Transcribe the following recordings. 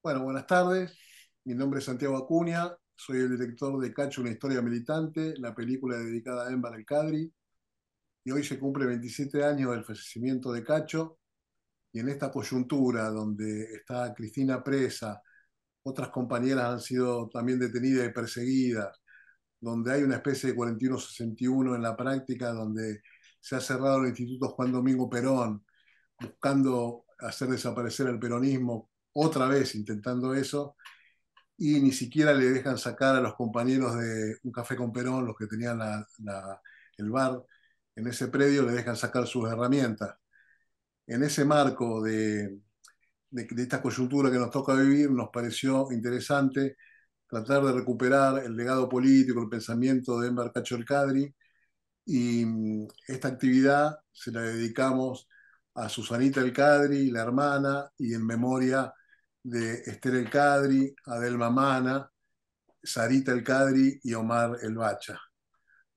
Bueno, buenas tardes. Mi nombre es Santiago Acuña. Soy el director de Cacho, una historia militante, la película dedicada a Enver El Kadri. Y hoy se cumple 27 años del fallecimiento de Cacho. Y en esta coyuntura donde está Cristina presa, otras compañeras han sido también detenidas y perseguidas, donde hay una especie de 41-61 en la práctica, donde se ha cerrado el Instituto Juan Domingo Perón, buscando hacer desaparecer el peronismo, otra vez intentando eso, y ni siquiera le dejan sacar a los compañeros de Un Café con Perón, los que tenían el bar en ese predio, le dejan sacar sus herramientas. En ese marco de esta coyuntura que nos toca vivir, nos pareció interesante tratar de recuperar el legado político, el pensamiento de Enver Cacho El Kadri, y esta actividad se la dedicamos a Susanita El Kadri, la hermana, y en memoria de Esther El Kadri, Adelma Mana, Sarita El Kadri y Omar El Bacha.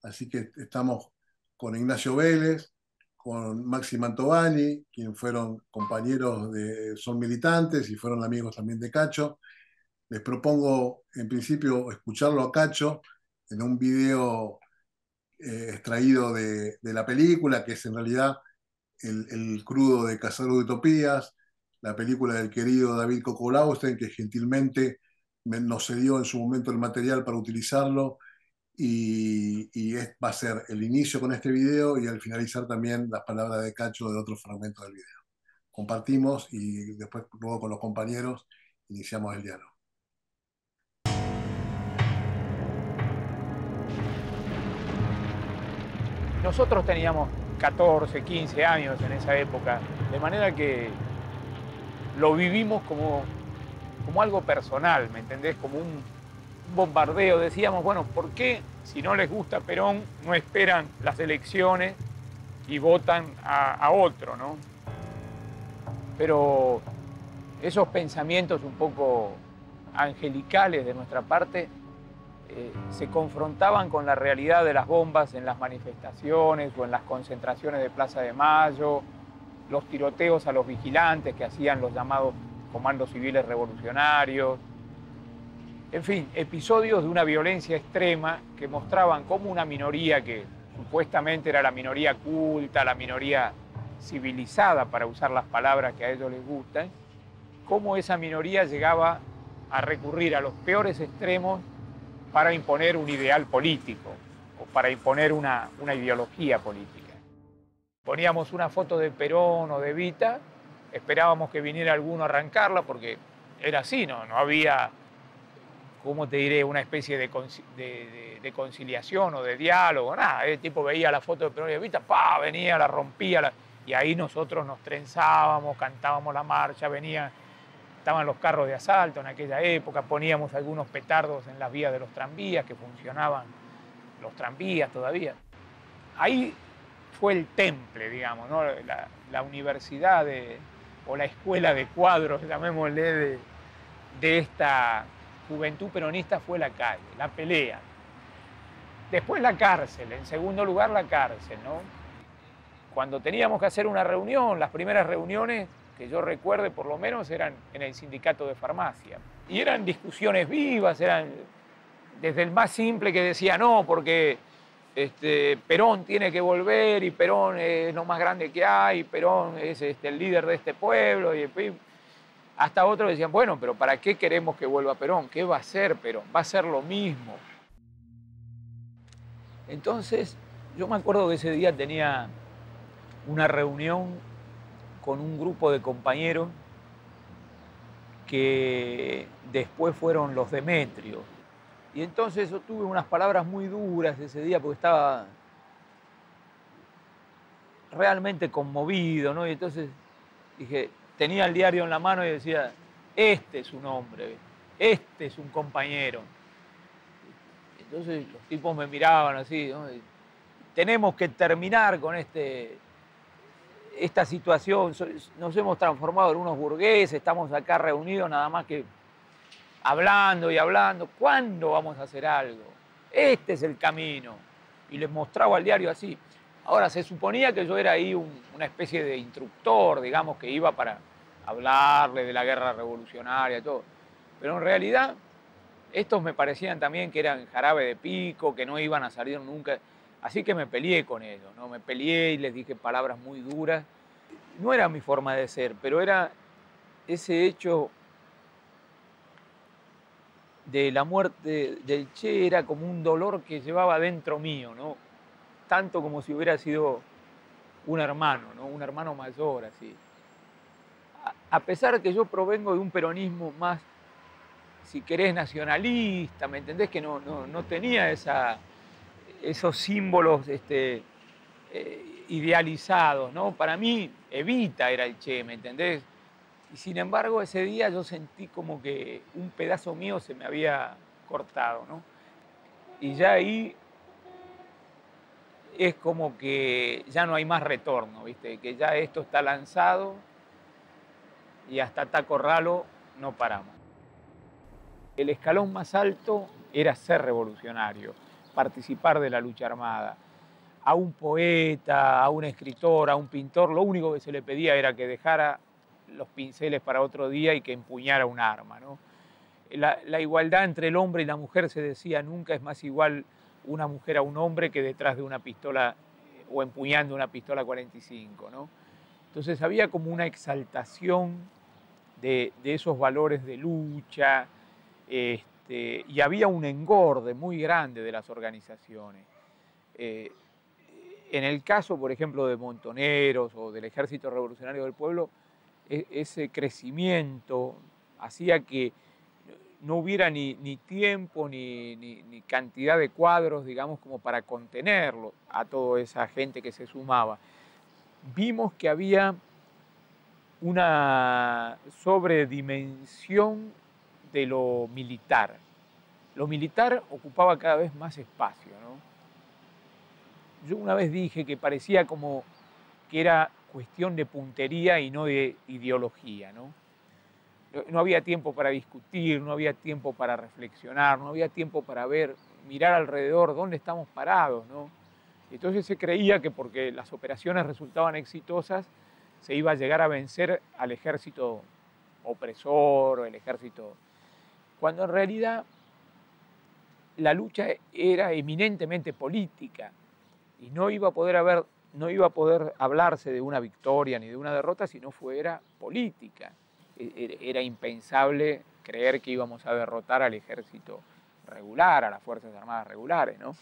Así que estamos con Ignacio Vélez, con Maxi Mantovani, quienes fueron compañeros son militantes y fueron amigos también de Cacho. Les propongo en principio escucharlo a Cacho en un video extraído de la película, que es en realidad el crudo de Cazador de Utopías, la película del querido David Cocolausten, que gentilmente nos cedió en su momento el material para utilizarlo, va a ser el inicio con este video y al finalizar también las palabras de Cacho de otro fragmento del video. Compartimos y después luego con los compañeros iniciamos el diálogo. Nosotros teníamos 14, 15 años en esa época, de manera que lo vivimos como algo personal, ¿me entendés? Como un bombardeo. Decíamos, bueno, ¿por qué si no les gusta Perón no esperan las elecciones y votan a otro, ¿no? Pero esos pensamientos un poco angelicales de nuestra parte se confrontaban con la realidad de las bombas en las manifestaciones o en las concentraciones de Plaza de Mayo, los tiroteos a los vigilantes que hacían los llamados comandos civiles revolucionarios. En fin, episodios de una violencia extrema que mostraban cómo una minoría que supuestamente era la minoría culta, la minoría civilizada, para usar las palabras que a ellos les gustan, cómo esa minoría llegaba a recurrir a los peores extremos para imponer un ideal político o para imponer una ideología política. Poníamos una foto de Perón o de Evita, esperábamos que viniera alguno a arrancarla porque era así, no había, ¿cómo te diré?, una especie de conciliación o de diálogo, nada. El tipo veía la foto de Perón y Evita, ¡pah!, venía, la rompía, y ahí nosotros nos trenzábamos, cantábamos la marcha, estaban los carros de asalto en aquella época, poníamos algunos petardos en las vías de los tranvías, que funcionaban los tranvías todavía. Ahí fue el temple, digamos, ¿no? La universidad o la escuela de cuadros, llamémosle, de esta juventud peronista fue la calle, la pelea. Después la cárcel, en segundo lugar la cárcel, ¿no? Cuando teníamos que hacer una reunión, las primeras reuniones que yo recuerde por lo menos eran en el sindicato de farmacia. Y eran discusiones vivas, eran desde el más simple que decía no, porque Perón tiene que volver y Perón es lo más grande que hay, Perón es el líder de este pueblo, hasta otros decían, bueno, pero ¿para qué queremos que vuelva Perón? ¿Qué va a hacer Perón? Va a ser lo mismo. Entonces, yo me acuerdo que ese día tenía una reunión con un grupo de compañeros que después fueron los Demetrios. Y entonces yo tuve unas palabras muy duras ese día porque estaba realmente conmovido, ¿no? Y entonces dije, tenía el diario en la mano y decía, este es un hombre, este es un compañero. Entonces los tipos me miraban así, ¿no? Tenemos que terminar con esta situación, nos hemos transformado en unos burgueses, estamos acá reunidos nada más que hablando y hablando. ¿Cuándo vamos a hacer algo? Este es el camino. Y les mostraba el diario así. Ahora, se suponía que yo era ahí una especie de instructor, digamos, que iba para hablarle de la guerra revolucionaria y todo. Pero en realidad estos me parecían también que eran jarabe de pico, que no iban a salir nunca. Así que me peleé con ellos, ¿no? Me peleé y les dije palabras muy duras. No era mi forma de ser, pero era ese hecho de la muerte del Che, era como un dolor que llevaba dentro mío, ¿no? Tanto como si hubiera sido un hermano, ¿no? Un hermano mayor, así. A pesar de que yo provengo de un peronismo más, si querés, nacionalista, ¿me entendés? Que no tenía esos símbolos idealizados, ¿no? Para mí, Evita era el Che, ¿me entendés? Y sin embargo, ese día yo sentí como que un pedazo mío se me había cortado, ¿no? Y ya ahí es como que ya no hay más retorno, ¿viste? Que ya esto está lanzado y hasta Taco Ralo no paramos. El escalón más alto era ser revolucionario, participar de la lucha armada. A un poeta, a un escritor, a un pintor, lo único que se le pedía era que dejara los pinceles para otro día y que empuñara un arma, ¿no? La igualdad entre el hombre y la mujer, se decía, nunca es más igual una mujer a un hombre que detrás de una pistola o empuñando una pistola 45, ¿no? Entonces había como una exaltación de esos valores de lucha, y había un engorde muy grande de las organizaciones. En el caso, por ejemplo, de Montoneros o del Ejército Revolucionario del Pueblo, ese crecimiento hacía que no hubiera ni tiempo ni cantidad de cuadros, digamos, como para contenerlo a toda esa gente que se sumaba. Vimos que había una sobredimensión de lo militar. Lo militar ocupaba cada vez más espacio, ¿no? Yo una vez dije que parecía como que era cuestión de puntería y no de ideología, ¿no? No había tiempo para discutir, no había tiempo para reflexionar, no había tiempo para ver, mirar alrededor dónde estamos parados, ¿no? Entonces se creía que porque las operaciones resultaban exitosas, se iba a llegar a vencer al ejército opresor o el ejército, cuando en realidad la lucha era eminentemente política y no iba a poder hablarse de una victoria ni de una derrota si no fuera política. Era impensable creer que íbamos a derrotar al ejército regular, a las Fuerzas Armadas regulares, ¿no?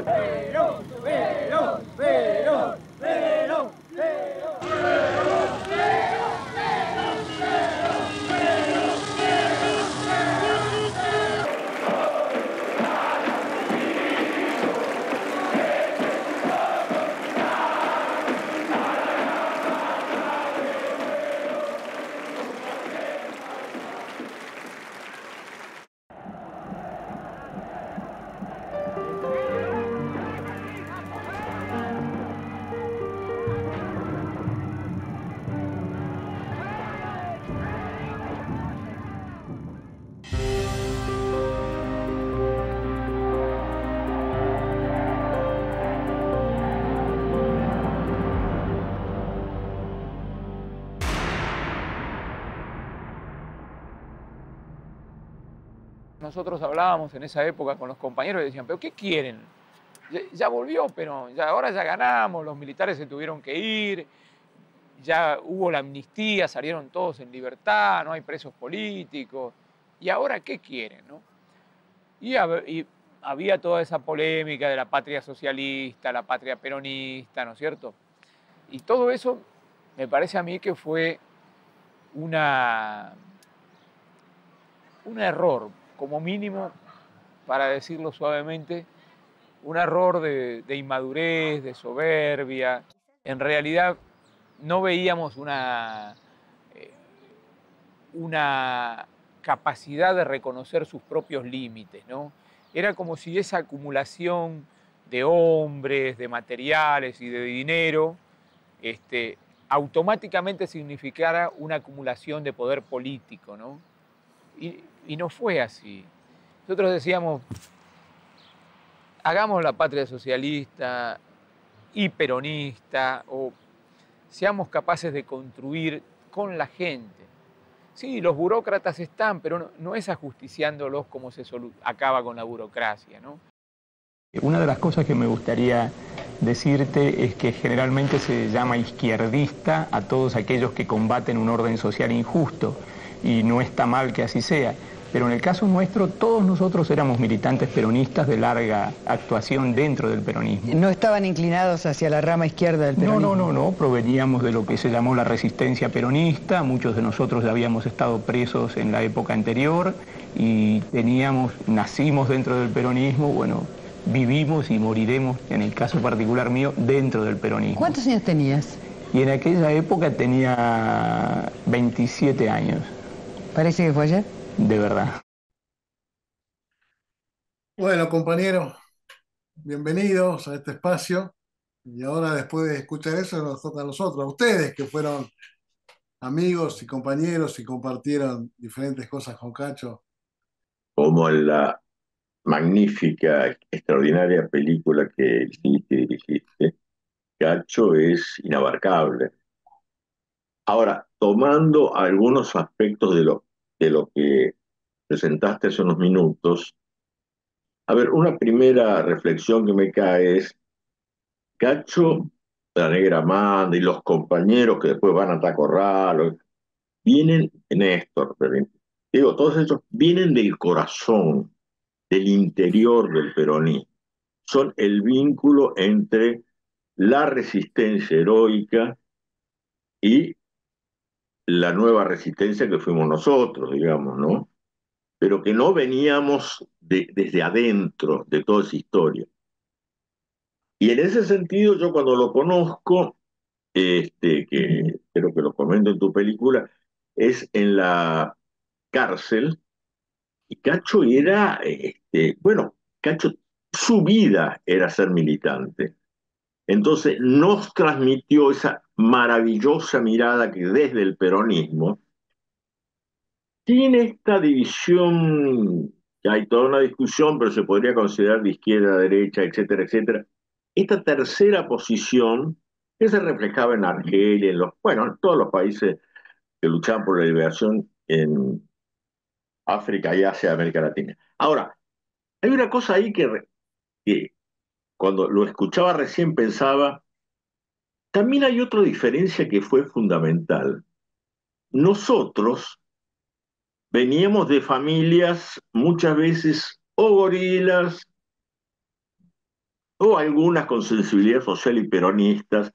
¡Perón, Perón, Perón, Perón, Perón! Nosotros hablábamos en esa época con los compañeros y decían, ¿pero qué quieren? Ya volvió, pero ahora ya ganamos, los militares se tuvieron que ir, ya hubo la amnistía, salieron todos en libertad, no hay presos políticos. ¿Y ahora qué quieren, no? Y había toda esa polémica de la patria socialista, la patria peronista, ¿no es cierto? Y todo eso me parece a mí que fue un error, como mínimo, para decirlo suavemente, un error de inmadurez, de soberbia. En realidad no veíamos una capacidad de reconocer sus propios límites, ¿no? Era como si esa acumulación de hombres, de materiales y de dinero, automáticamente significara una acumulación de poder político, ¿no? Y no fue así. Nosotros decíamos, hagamos la patria socialista y peronista, o seamos capaces de construir con la gente. Sí, los burócratas están, pero no es ajusticiándolos como acaba con la burocracia, ¿no? Una de las cosas que me gustaría decirte es que generalmente se llama izquierdista a todos aquellos que combaten un orden social injusto, y no está mal que así sea. Pero en el caso nuestro, todos nosotros éramos militantes peronistas de larga actuación dentro del peronismo. ¿No estaban inclinados hacia la rama izquierda del peronismo? No, proveníamos de lo que se llamó la resistencia peronista. Muchos de nosotros ya habíamos estado presos en la época anterior y nacimos dentro del peronismo, bueno, vivimos y moriremos, en el caso particular mío, dentro del peronismo. ¿Cuántos años tenías? Y en aquella época tenía 27 años. Parece que fue ayer. De verdad. Bueno, compañeros, bienvenidos a este espacio. Y ahora, después de escuchar eso, nos toca a nosotros, a ustedes que fueron amigos y compañeros y compartieron diferentes cosas con Cacho. Como la magnífica, extraordinaria película que hiciste y dirigiste, Cacho es inabarcable. Ahora, tomando algunos aspectos de lo que presentaste hace unos minutos, a ver, una primera reflexión que me cae es, Cacho, la Negra Amanda y los compañeros que después van a Taco Ralo, vienen, Néstor, digo, todos esos vienen del corazón, del interior del peronismo. Son el vínculo entre la resistencia heroica y la nueva resistencia que fuimos nosotros, digamos, ¿no? Pero que no veníamos desde adentro de toda esa historia. Y en ese sentido, yo cuando lo conozco, que creo que lo comento en tu película, es en la cárcel, y Cacho era, bueno, Cacho, su vida era ser militante. Entonces nos transmitió esa maravillosa mirada que desde el peronismo, sin esta división, que hay toda una discusión, pero se podría considerar de izquierda, derecha, etcétera, etcétera, esta tercera posición que se reflejaba en Argelia, bueno, en todos los países que luchaban por la liberación en África y Asia, América Latina. Ahora, hay una cosa ahí que cuando lo escuchaba recién pensaba, también hay otra diferencia que fue fundamental. Nosotros veníamos de familias muchas veces o gorilas o algunas con sensibilidad social y peronistas,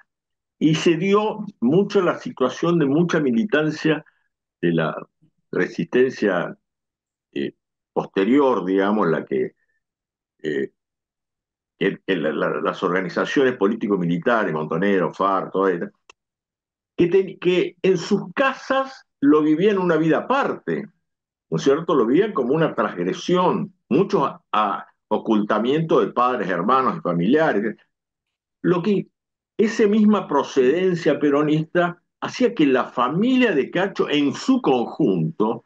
y se dio mucho la situación de mucha militancia de la resistencia eh, posterior, digamos, la eh, las organizaciones político-militares, Montoneros, FARC, todo eso, que en sus casas lo vivían una vida aparte, ¿no es cierto? Lo veían como una transgresión, mucho a ocultamiento de padres, hermanos y familiares. Lo que esa misma procedencia peronista hacía que la familia de Cacho en su conjunto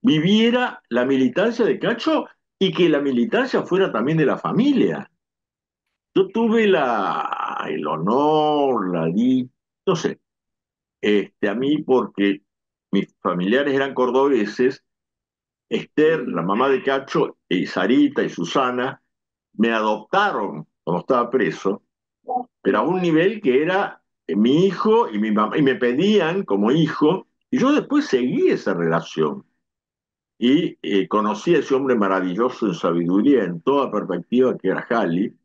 viviera la militancia de Cacho y que la militancia fuera también de la familia. Yo tuve el honor, no sé, a mí porque mis familiares eran cordobeses, Esther, la mamá de Cacho, y Sarita y Susana me adoptaron cuando estaba preso, pero a un nivel que era mi hijo y mi mamá, y me pedían como hijo, y yo después seguí esa relación. Y conocí a ese hombre maravilloso en sabiduría, en toda perspectiva, que era Jali,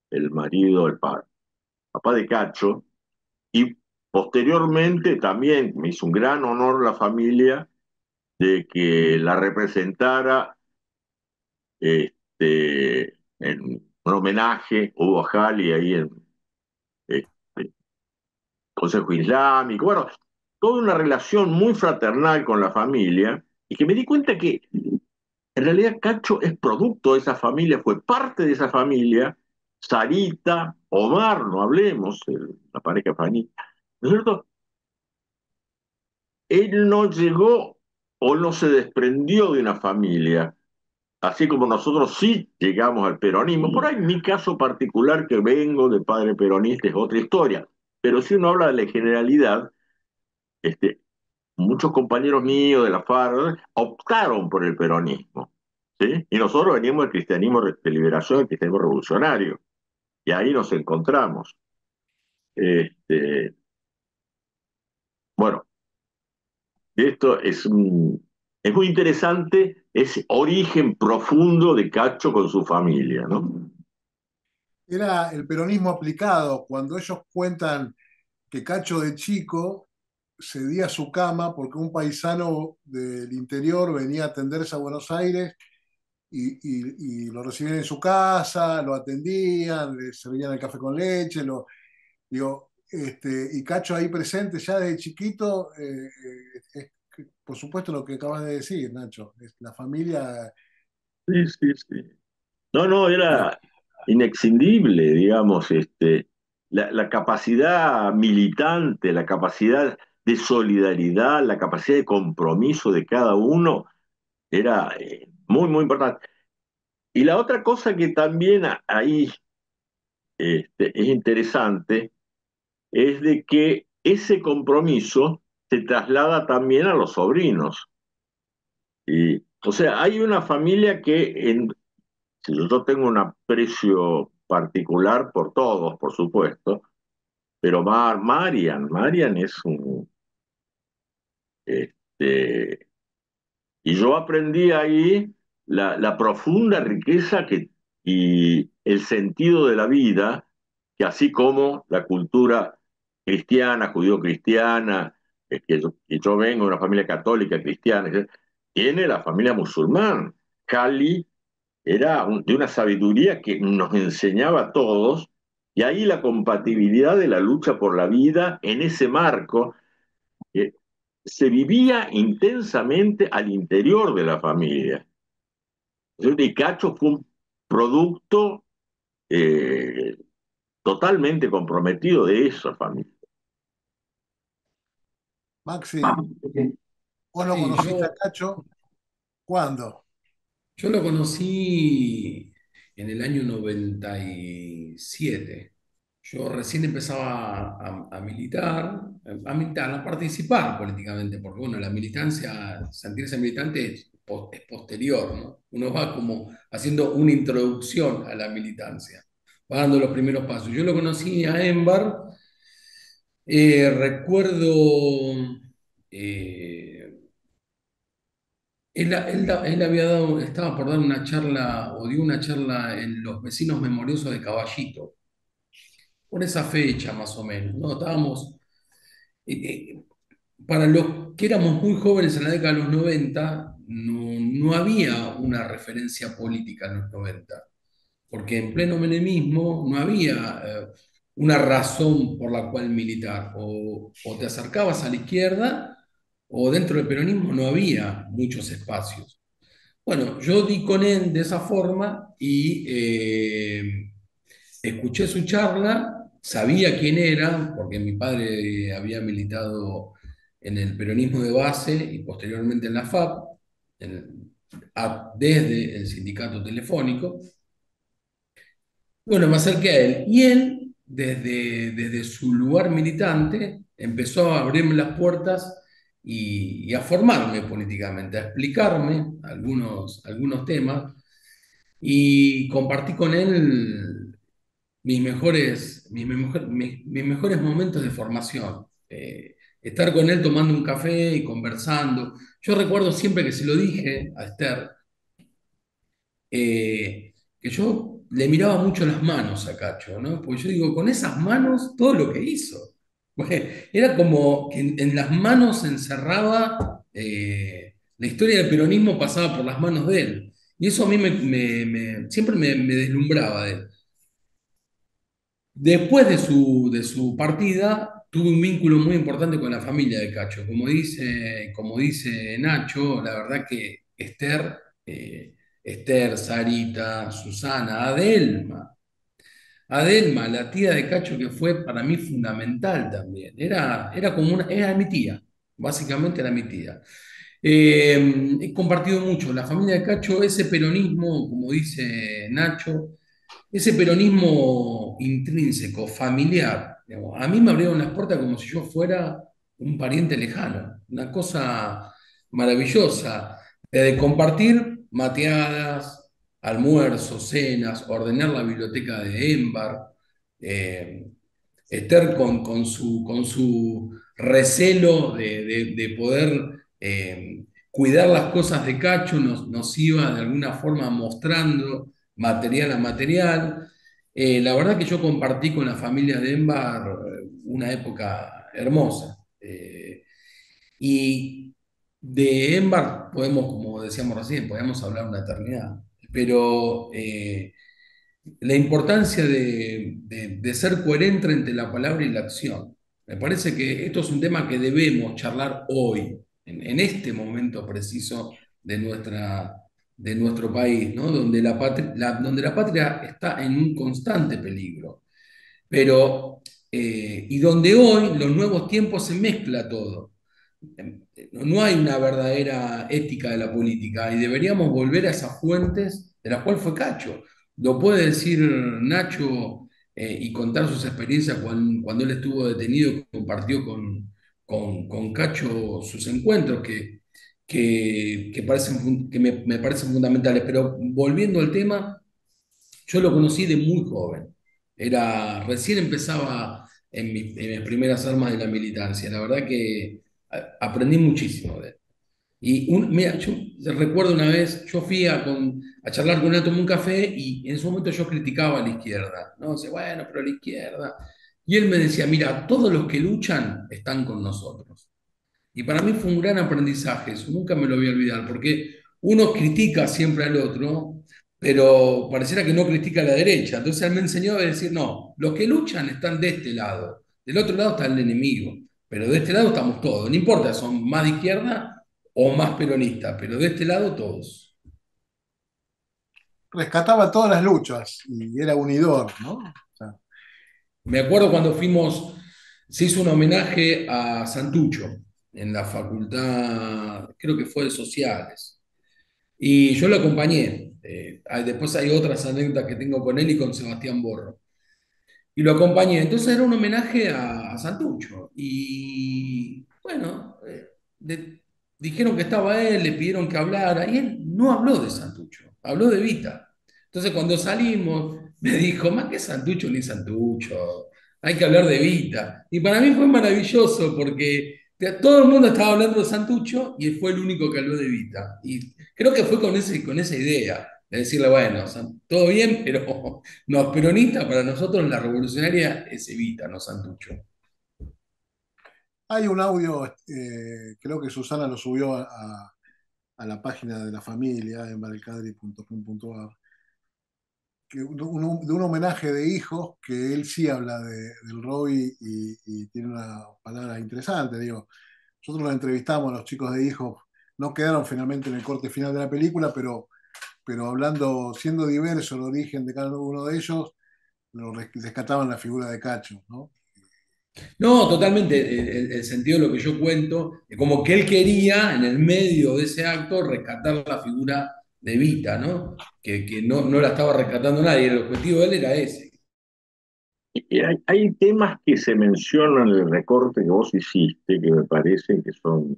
el marido, papá de Cacho, y posteriormente también me hizo un gran honor la familia de que la representara en un homenaje, hubo a Jali ahí en este, Consejo Islámico, bueno, toda una relación muy fraternal con la familia, y que me di cuenta que en realidad Cacho es producto de esa familia, fue parte de esa familia, Sarita, Omar, no hablemos, la pareja Fanita, ¿no es cierto? Él no llegó o no se desprendió de una familia, así como nosotros sí llegamos al peronismo. Por ahí mi caso particular, que vengo de padre peronista, es otra historia. Pero si uno habla de la generalidad, este, muchos compañeros míos de la FARC optaron por el peronismo, ¿sí? Y nosotros veníamos del cristianismo de liberación, del cristianismo revolucionario, y ahí nos encontramos. Este, bueno, esto es muy interesante ese origen profundo de Cacho con su familia, ¿no? Era el peronismo aplicado. Cuando ellos cuentan que Cacho de chico cedía su cama porque un paisano del interior venía a atenderse a Buenos Aires y lo recibían en su casa, lo atendían, le servían el café con leche, digo, y Cacho ahí presente ya desde chiquito, por supuesto lo que acabas de decir, Nacho, es la familia. Sí, sí, sí. No, no, Digo, era inexcindible, digamos, la capacidad militante, la capacidad de solidaridad, la capacidad de compromiso de cada uno era muy, muy importante. Y la otra cosa que también ahí es interesante es de que ese compromiso se traslada también a los sobrinos. Y, o sea, hay una familia que si yo tengo un aprecio particular por todos, por supuesto, pero Marian es un... Este, y yo aprendí ahí la profunda riqueza y el sentido de la vida, que así como la cultura cristiana, judío-cristiana, que yo vengo de una familia católica cristiana, tiene la familia musulmana. Cali era de una sabiduría que nos enseñaba a todos, y ahí la compatibilidad de la lucha por la vida en ese marco que se vivía intensamente al interior de la familia. Y Cacho fue un producto eh, totalmente comprometido de esa familia. Maxi, vos lo Sí, conociste a Cacho, ¿cuándo? yo lo conocí en el año 97. Yo recién empezaba a militar, a participar políticamente, porque bueno, la militancia, sentirse militante es posterior, ¿no? Uno va como haciendo una introducción a la militancia, va dando los primeros pasos. Yo lo conocí a Embar, recuerdo... eh, él había dado, estaba por dar una charla, o dio una charla en los vecinos memoriosos de Caballito, por esa fecha más o menos, ¿no? Eh, eh, para los que éramos muy jóvenes en la década de los 90, no había una referencia política en los 90, porque en pleno menemismo no había una razón por la cual militar, o te acercabas a la izquierda, o dentro del peronismo no había muchos espacios. Bueno, yo di con él de esa forma y escuché su charla, sabía quién era, porque mi padre había militado en el peronismo de base y posteriormente en la FAP, desde el sindicato telefónico. Bueno, me acerqué a él y él, desde su lugar militante, empezó a abrirme las puertas y a formarme políticamente, a explicarme algunos temas y compartí con él mis mejores momentos de formación. Estar con él tomando un café y conversando. Yo recuerdo siempre que se lo dije a Esther, que yo le miraba mucho las manos a Cacho, ¿no? Porque yo digo, con esas manos, todo lo que hizo. Era como que en las manos se encerraba, la historia del peronismo pasaba por las manos de él. Y eso a mí siempre me deslumbraba de él. Después de su partida, tuve un vínculo muy importante con la familia de Cacho. Como dice Nacho, la verdad que Esther, Sarita, Susana, Adelma, la tía de Cacho, que fue para mí fundamental también. Era mi tía, básicamente era mi tía. He compartido mucho, la familia de Cacho, ese peronismo, como dice Nacho, ese peronismo intrínseco, familiar, digamos, a mí me abrieron las puertas como si yo fuera un pariente lejano, una cosa maravillosa, de compartir mateadas, almuerzos, cenas, ordenar la biblioteca de Émbar, eh, Esther con su recelo de poder cuidar las cosas de Cacho, nos iba de alguna forma mostrando material a material. La verdad que yo compartí con la familia de Embar una época hermosa. Y de Embar podemos, como decíamos recién, podemos hablar una eternidad. Pero la importancia de ser coherente entre la palabra y la acción. Me parece que esto es un tema que debemos charlar hoy, en este momento preciso de nuestro país, ¿no? Donde la patria está en un constante peligro. Pero, y donde hoy los nuevos tiempos se mezcla todo. No hay una verdadera ética de la política y deberíamos volver a esas fuentes de las cuales fue Cacho. Lo puede decir Nacho y contar sus experiencias cuando él estuvo detenido y compartió con Cacho sus encuentros me parecen fundamentales. Pero volviendo al tema, yo lo conocí de muy joven. Recién empezaba en mis primeras armas de la militancia. La verdad que aprendí muchísimo de él. Mira, yo recuerdo una vez, yo fui a charlar con él, tomé un café y en ese momento yo criticaba a la izquierda. ¿No? Dice, bueno, pero la izquierda. Y él me decía, mira, todos los que luchan están con nosotros. Y para mí fue un gran aprendizaje, eso nunca me lo voy a olvidar, porque uno critica siempre al otro, pero pareciera que no critica a la derecha. Entonces él me enseñó a decir, no, los que luchan están de este lado, del otro lado está el enemigo, pero de este lado estamos todos, no importa, son más de izquierda o más peronistas, pero de este lado todos. Rescataba todas las luchas y era unidor, ¿no? O sea, Me acuerdo cuando se hizo un homenaje a Santucho en la facultad, creo que fue de Sociales. Y yo lo acompañé. Después hay otras anécdotas que tengo con él y con Sebastián Borro. Y lo acompañé. Entonces era un homenaje a Santucho. Y bueno, dijeron que estaba él, le pidieron que hablara. Y él no habló de Santucho, habló de Vita. Entonces cuando salimos, me dijo, más que Santucho ni Santucho, hay que hablar de Vita. Y para mí fue maravilloso porque todo el mundo estaba hablando de Santucho y él fue el único que habló de Vita. Y creo que fue con esa idea de decirle, bueno, todo bien, pero no, peronista para nosotros la revolucionaria es Evita, no Santucho. hay un audio, creo que Susana lo subió a la página de la familia en barelcadri.com.ar, de un homenaje de hijos que él sí habla del Roy y tiene una palabra interesante. Digo, nosotros los entrevistamos a los chicos de hijos, no quedaron finalmente en el corte final de la película, pero hablando, siendo diverso el origen de cada uno de ellos, rescataban la figura de Cacho, ¿no? No, totalmente, el sentido de lo que yo cuento, como que él quería, en el medio de ese acto, rescatar la figura de Evita, ¿no? Que no la estaba rescatando nadie, el objetivo de él era ese. Y hay temas que se mencionan en el recorte que vos hiciste que me parecen que son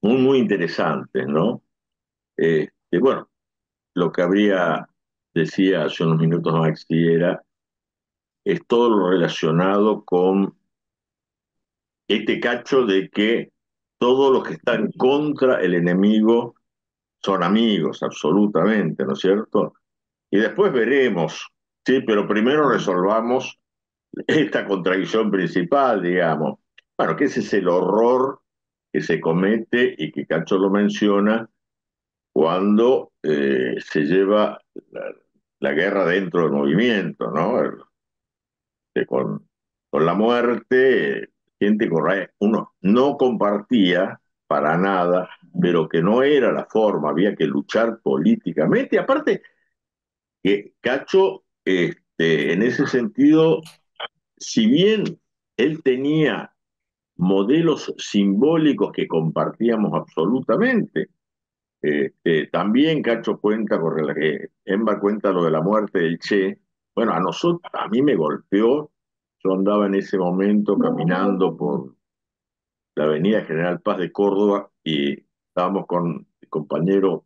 muy, muy interesantes, ¿no? Bueno, lo que habría, decía hace unos minutos Maxi, es todo lo relacionado con este cacho de que todos los que están contra el enemigo son amigos, absolutamente, ¿no es cierto? Y después veremos, sí, pero primero resolvamos esta contradicción principal, digamos. Bueno, que ese es el horror que se comete y que Cacho lo menciona cuando se lleva la guerra dentro del movimiento, ¿no? Con la muerte, gente que uno no compartía para nada, pero que no era la forma, había que luchar políticamente. Aparte, que Cacho, en ese sentido, si bien él tenía modelos simbólicos que compartíamos absolutamente, también Cacho cuenta, Emba cuenta lo de la muerte del Che. Bueno, a mí me golpeó. Yo andaba en ese momento caminando la avenida General Paz de Córdoba, y estábamos con el compañero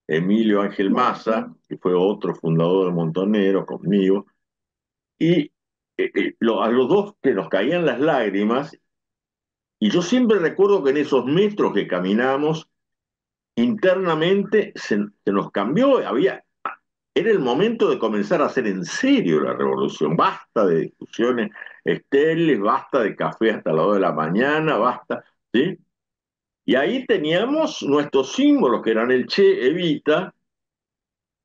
Emilio Ángel Maza, que fue otro fundador de Montonero, conmigo, y a los dos que nos caían las lágrimas, y yo siempre recuerdo que en esos metros que caminamos, internamente se nos cambió, era el momento de comenzar a hacer en serio la revolución. Basta de discusiones estériles, basta de café hasta las 2 de la mañana, basta, ¿sí? Y ahí teníamos nuestros símbolos, que eran el Che, Evita,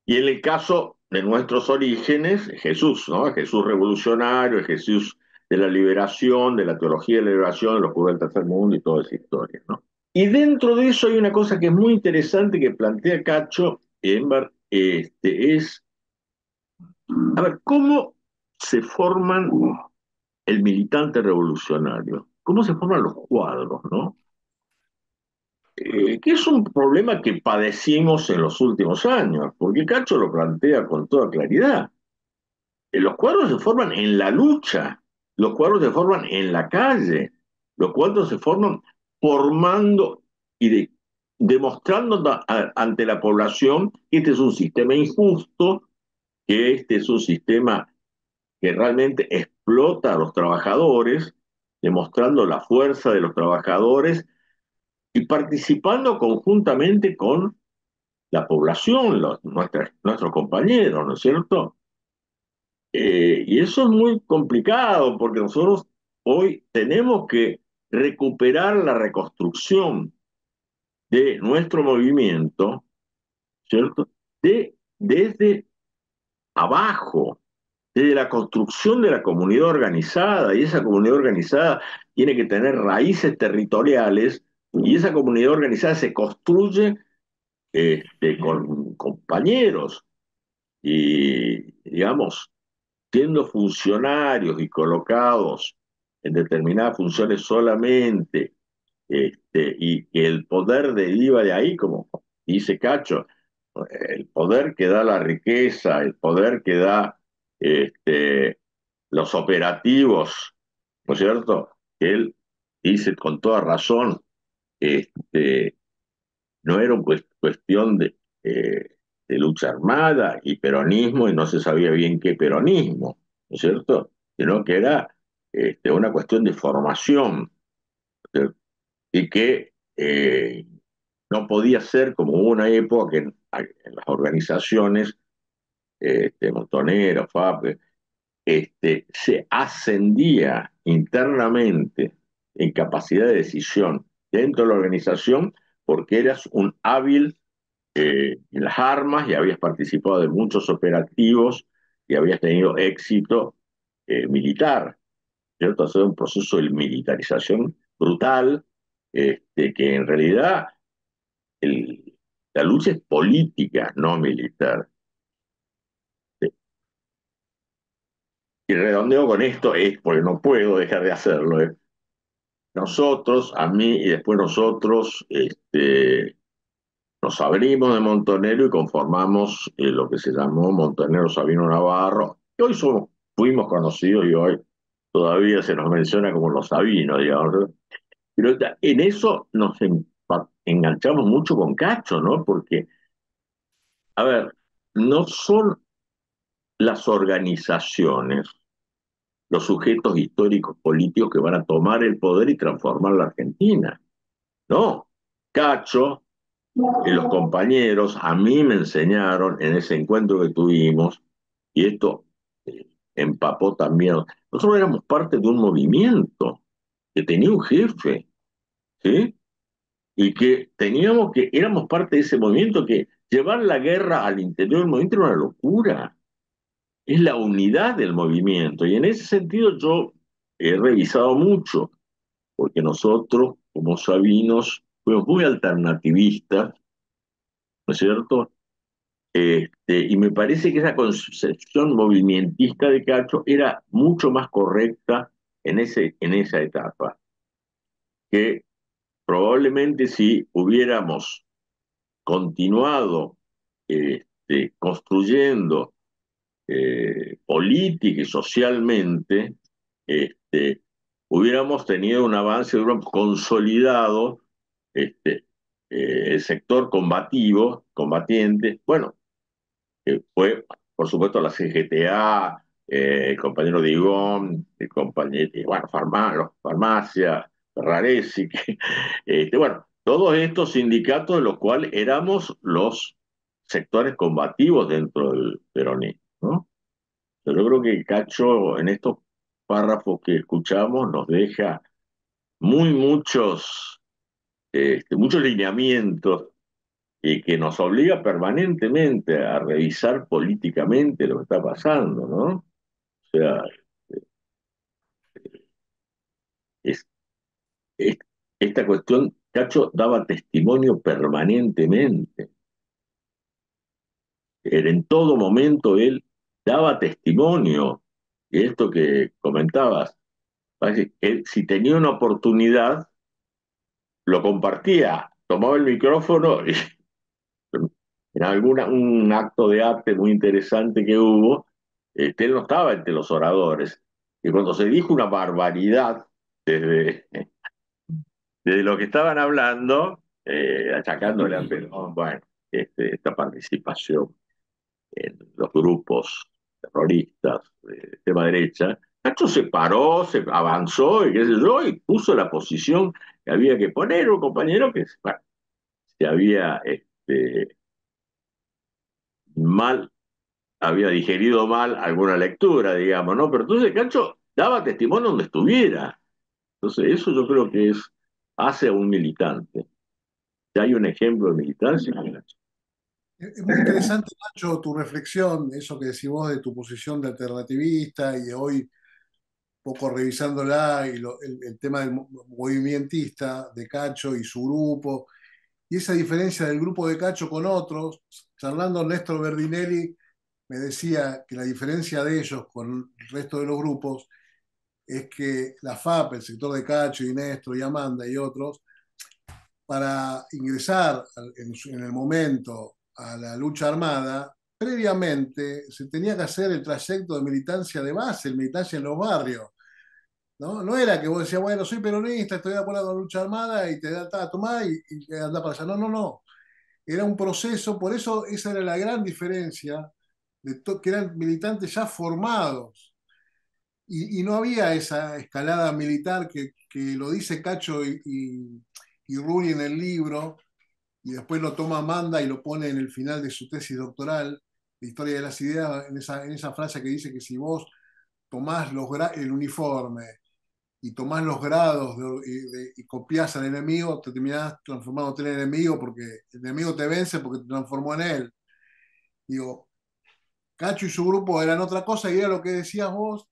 y en el caso de nuestros orígenes, Jesús, ¿no? Jesús revolucionario, Jesús de la liberación, de la teología de la liberación, de los pueblos del tercer mundo y toda esa historia, ¿no? Y dentro de eso hay una cosa que es muy interesante que plantea Cacho Embar, es, a ver, ¿cómo se forman el militante revolucionario? ¿Cómo se forman los cuadros, no? Que es un problema que padecimos en los últimos años, porque Cacho lo plantea con toda claridad. Los cuadros se forman en la lucha, los cuadros se forman en la calle, los cuadros se forman formando y demostrando ante la población que este es un sistema injusto, que este es un sistema que realmente explota a los trabajadores, demostrando la fuerza de los trabajadores y participando conjuntamente con la población, nuestros compañeros, ¿no es cierto? Y eso es muy complicado porque nosotros hoy tenemos que recuperar la reconstrucción de nuestro movimiento, ¿cierto? Desde abajo, desde la construcción de la comunidad organizada, y esa comunidad organizada tiene que tener raíces territoriales, y esa comunidad organizada se construye con compañeros y, digamos, siendo funcionarios y colocados en determinadas funciones solamente, y que el poder deriva de ahí, como dice Cacho, el poder que da la riqueza, el poder que da este, los operativos, ¿no es cierto? Él dice con toda razón, este, no era una cuestión de lucha armada y peronismo, y no se sabía bien qué peronismo, ¿no es cierto? Sino que era una cuestión de formación, ¿cierto? Y que no podía ser como hubo una época que en las organizaciones, Montoneros, FAP, se ascendía internamente en capacidad de decisión dentro de la organización porque eras un hábil en las armas y habías participado de muchos operativos y habías tenido éxito militar, ¿cierto? Hacer un proceso de militarización brutal, que en realidad el- la lucha es política, no militar. Y redondeo con esto es porque no puedo dejar de hacerlo. Nosotros, a mí y después nosotros, nos abrimos de Montonero y conformamos lo que se llamó Montonero Sabino Navarro. Y hoy fuimos conocidos y hoy todavía se nos menciona como los Sabinos, digamos, ¿no? Pero en eso nos enganchamos mucho con Cacho, ¿no? Porque, a ver, no son las organizaciones los sujetos históricos políticos que van a tomar el poder y transformar la Argentina. No, Cacho y los compañeros a mí me enseñaron en ese encuentro que tuvimos, y esto empapó también, nosotros éramos parte de un movimiento que tenía un jefe, ¿sí? Y que éramos parte de ese movimiento que llevar la guerra al interior del movimiento era una locura. Es la unidad del movimiento. Y en ese sentido yo he revisado mucho, porque nosotros, como sabinos, fuimos muy alternativistas, ¿no es cierto? Y me parece que esa concepción movimentista de Cacho era mucho más correcta en esa etapa, que probablemente si hubiéramos continuado construyendo política y socialmente, hubiéramos tenido un avance, hubiéramos consolidado este, el sector combatiente. Bueno, fue, por supuesto, la CGTA, el compañero Digón, el compañero, bueno, los farmacia, Ferraresi, bueno, todos estos sindicatos de los cuales éramos los sectores combativos dentro del peronismo, ¿no? Pero yo creo que Cacho en estos párrafos que escuchamos nos deja muchos lineamientos y que nos obliga permanentemente a revisar políticamente lo que está pasando, ¿no? O sea, es, es- esta cuestión, Cacho daba testimonio permanentemente. En todo momento él daba testimonio. Y esto que comentabas, parece que él, si tenía una oportunidad, lo compartía, tomaba el micrófono y en un acto de arte muy interesante que hubo, él no estaba entre los oradores. Y cuando se dijo una barbaridad desde, desde lo que estaban hablando, achacándole a Perón, bueno, esta participación en los grupos terroristas de extrema derecha, Cacho se paró, se avanzó y qué sé yo, y puso la posición que había que poner un compañero que bueno, se había mal había digerido mal alguna lectura, digamos, ¿no? Pero entonces Cacho daba testimonio donde estuviera. Entonces, eso yo creo que hace a un militante. Si hay un ejemplo de militancia, Cacho. Es muy interesante, Nacho, tu reflexión, eso que decís vos de tu posición de alternativista y de hoy, poco revisándola, y el tema del movimentista de Cacho y su grupo, y esa diferencia del grupo de Cacho con otros. Charlando, Néstor Berdinelli me decía que la diferencia de ellos con el resto de los grupos es que la FAP, el sector de Cacho y Néstor y Amanda y otros, para ingresar en el momento a la lucha armada, previamente se tenía que hacer el trayecto de militancia de base, el militancia en los barrios. ¿No? No era que vos decías, bueno, soy peronista, estoy de acuerdo con la lucha armada y te da, ta, tomá y anda para allá. No, no, no. Era un proceso, por eso esa era la gran diferencia, que eran militantes ya formados. Y no había esa escalada militar que lo dice Cacho y Rulli en el libro, y después lo toma Amanda y lo pone en el final de su tesis doctoral, de Historia de las Ideas, en esa frase que dice que si vos tomás el uniforme y tomás los grados y copias al enemigo, te terminás transformándote en el enemigo porque el enemigo te vence porque te transformó en él. Digo, Cacho y su grupo eran otra cosa y era lo que decías vos,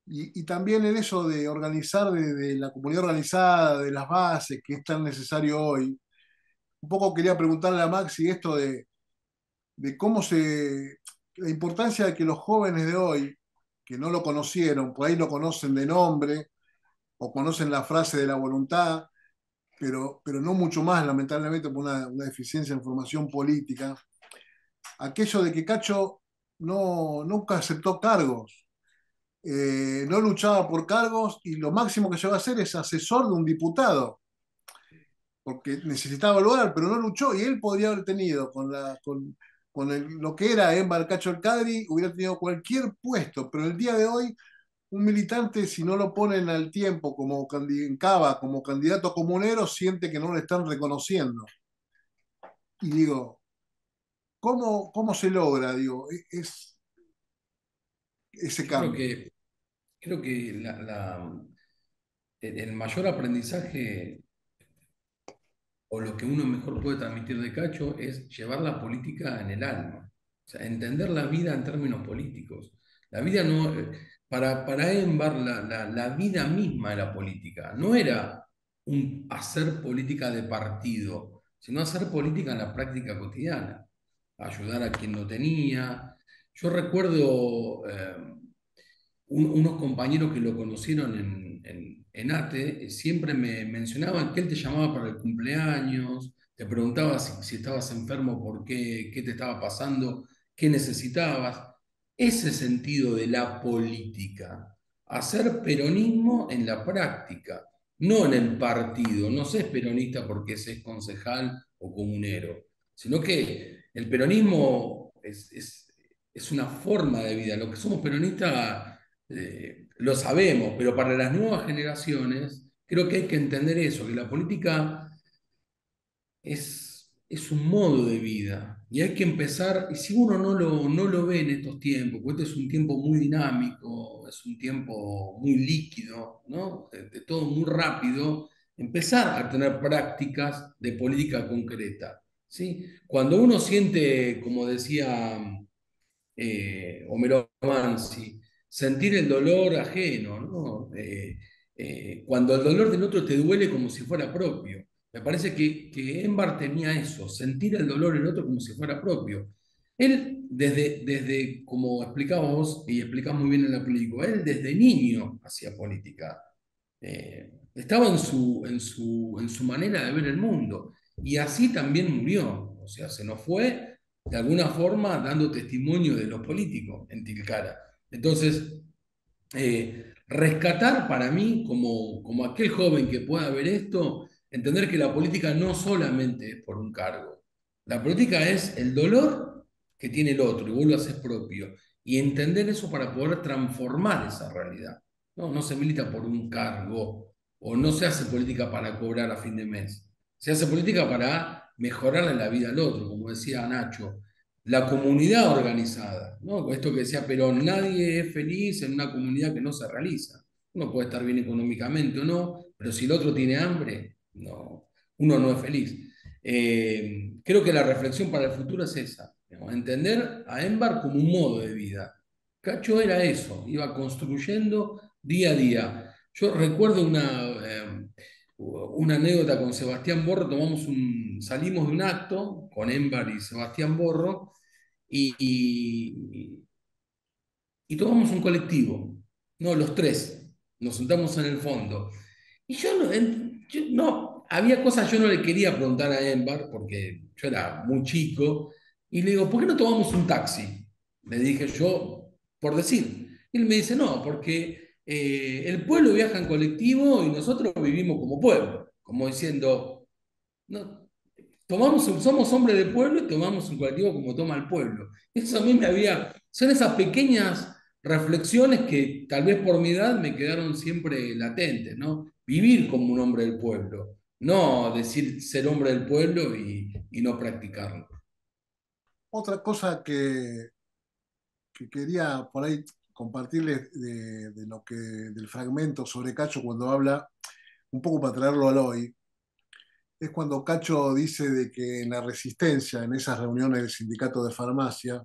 y también en eso de organizar, de la comunidad organizada, de las bases, que es tan necesario hoy. Un poco quería preguntarle a Maxi esto de cómo la importancia de que los jóvenes de hoy, que no lo conocieron, por ahí lo conocen de nombre o conocen la frase de la voluntad, pero no mucho más, lamentablemente, por una deficiencia en formación política, aquello de que Cacho nunca aceptó cargos, no luchaba por cargos y lo máximo que llegó a ser es asesor de un diputado, porque necesitaba lograr, pero no luchó y él podría haber tenido lo que era Enver Cacho El Cadri, hubiera tenido cualquier puesto, pero el día de hoy un militante, si no lo ponen al tiempo en Cava como candidato comunero, siente que no lo están reconociendo. Y digo, ¿cómo se logra, digo, ese Yo cambio? creo que el mayor aprendizaje o lo que uno mejor puede transmitir de Cacho es llevar la política en el alma, o sea, entender la vida en términos políticos. La vida no, para Embar, la vida misma era política, no era un hacer política de partido, sino hacer política en la práctica cotidiana, ayudar a quien lo tenía. Yo recuerdo unos compañeros que lo conocieron en ATE, siempre me mencionaban que él te llamaba para el cumpleaños, te preguntaba si estabas enfermo, por qué, qué te estaba pasando, qué necesitabas. Ese sentido de la política. hacer peronismo en la práctica, no en el partido. No se es peronista porque se es concejal o comunero, sino que el peronismo es una forma de vida. Los que somos peronistas lo sabemos, pero para las nuevas generaciones creo que hay que entender eso, que la política es un modo de vida y hay que empezar, y si uno no lo ve en estos tiempos, porque este es un tiempo muy dinámico, es un tiempo muy líquido, ¿no? De todo muy rápido, empezar a tener prácticas de política concreta, ¿sí? Cuando uno siente, como decía Homero Mansi, sentir el dolor ajeno, ¿no? Cuando el dolor del otro te duele como si fuera propio. Me parece que Embar tenía eso, sentir el dolor del otro como si fuera propio. Él, desde como explicabas vos, y explicás muy bien en la película, él desde niño hacía política. Estaba en su manera de ver el mundo. Y así también murió. O sea, se nos fue de alguna forma dando testimonio de los políticos en Tilcara. Entonces, rescatar para mí, como aquel joven que pueda ver esto, entender que la política no solamente es por un cargo. La política es el dolor que tiene el otro y vos lo haces propio. Y entender eso para poder transformar esa realidad. No, no se milita por un cargo o no se hace política para cobrar a fin de mes. Se hace política para mejorarle la vida al otro, como decía Nacho, la comunidad organizada, ¿no? Esto que decía Perón, nadie es feliz en una comunidad que no se realiza. Uno puede estar bien económicamente o no, pero si el otro tiene hambre, no, uno no es feliz. Creo que la reflexión para el futuro es esa, digamos, entender a Embar como un modo de vida. Cacho era eso, iba construyendo día a día. Yo recuerdo una anécdota con Sebastián Borro, salimos de un acto con Embar y Sebastián Borro, y, y, y tomamos un colectivo, no, los tres, nos sentamos en el fondo. Y había cosas que yo no le quería preguntar a Embar, porque yo era muy chico, y le digo, ¿por qué no tomamos un taxi? Le dije yo, por decir. Y él me dice, no, porque el pueblo viaja en colectivo y nosotros vivimos como pueblo, como diciendo, no, somos hombres de pueblo y tomamos un colectivo como toma el pueblo. Eso a mí son esas pequeñas reflexiones que tal vez por mi edad me quedaron siempre latentes, ¿no? Vivir como un hombre del pueblo, no decir ser hombre del pueblo y no practicarlo. Otra cosa que quería por ahí compartirles del fragmento sobre Cacho cuando habla, un poco para traerlo al hoy, es cuando Cacho dice de que en la resistencia, en esas reuniones del sindicato de farmacia,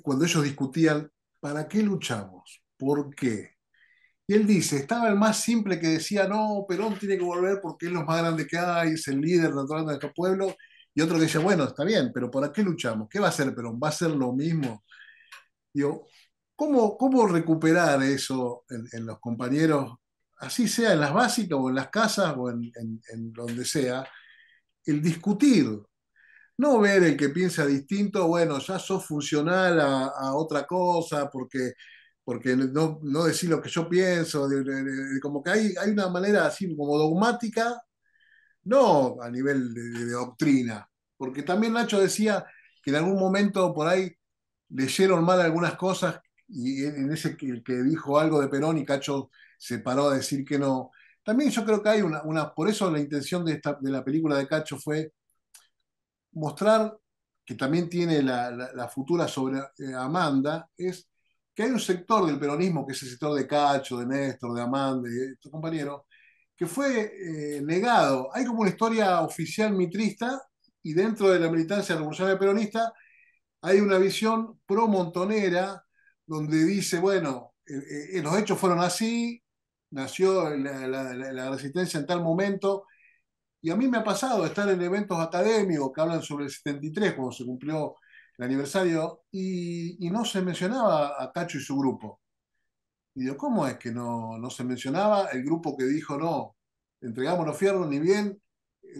cuando ellos discutían, ¿para qué luchamos? ¿Por qué? Y él dice, estaba el más simple que decía, no, Perón tiene que volver porque es lo más grande que hay, es el líder natural de nuestro pueblo, y otro que decía, bueno, está bien, pero ¿para qué luchamos? ¿Qué va a hacer Perón? ¿Va a hacer lo mismo? Digo, ¿cómo recuperar eso en los compañeros, así sea en las básicas o en las casas o en donde sea, el discutir? No ver el que piensa distinto, bueno, ya sos funcional a otra cosa, porque no decir lo que yo pienso, como que hay una manera así como dogmática, no a nivel de doctrina, porque también Nacho decía que en algún momento por ahí leyeron mal algunas cosas y en ese que dijo algo de Perón y Cacho se paró a decir que no. También yo creo que hay por eso la intención de la película de Cacho fue mostrar, que también tiene la futura sobre Amanda, es que hay un sector del peronismo, que es el sector de Cacho, de Néstor, de Amanda y de estos compañeros, que fue negado. Hay como una historia oficial mitrista y dentro de la militancia revolucionaria peronista hay una visión pro-montonera donde dice, bueno, los hechos fueron así, nació la resistencia en tal momento, y a mí me ha pasado estar en eventos académicos que hablan sobre el 73, cuando se cumplió el aniversario, y no se mencionaba a Cacho y su grupo. Y digo, ¿cómo es que no se mencionaba el grupo que dijo, no, entregamos los fierros, ni bien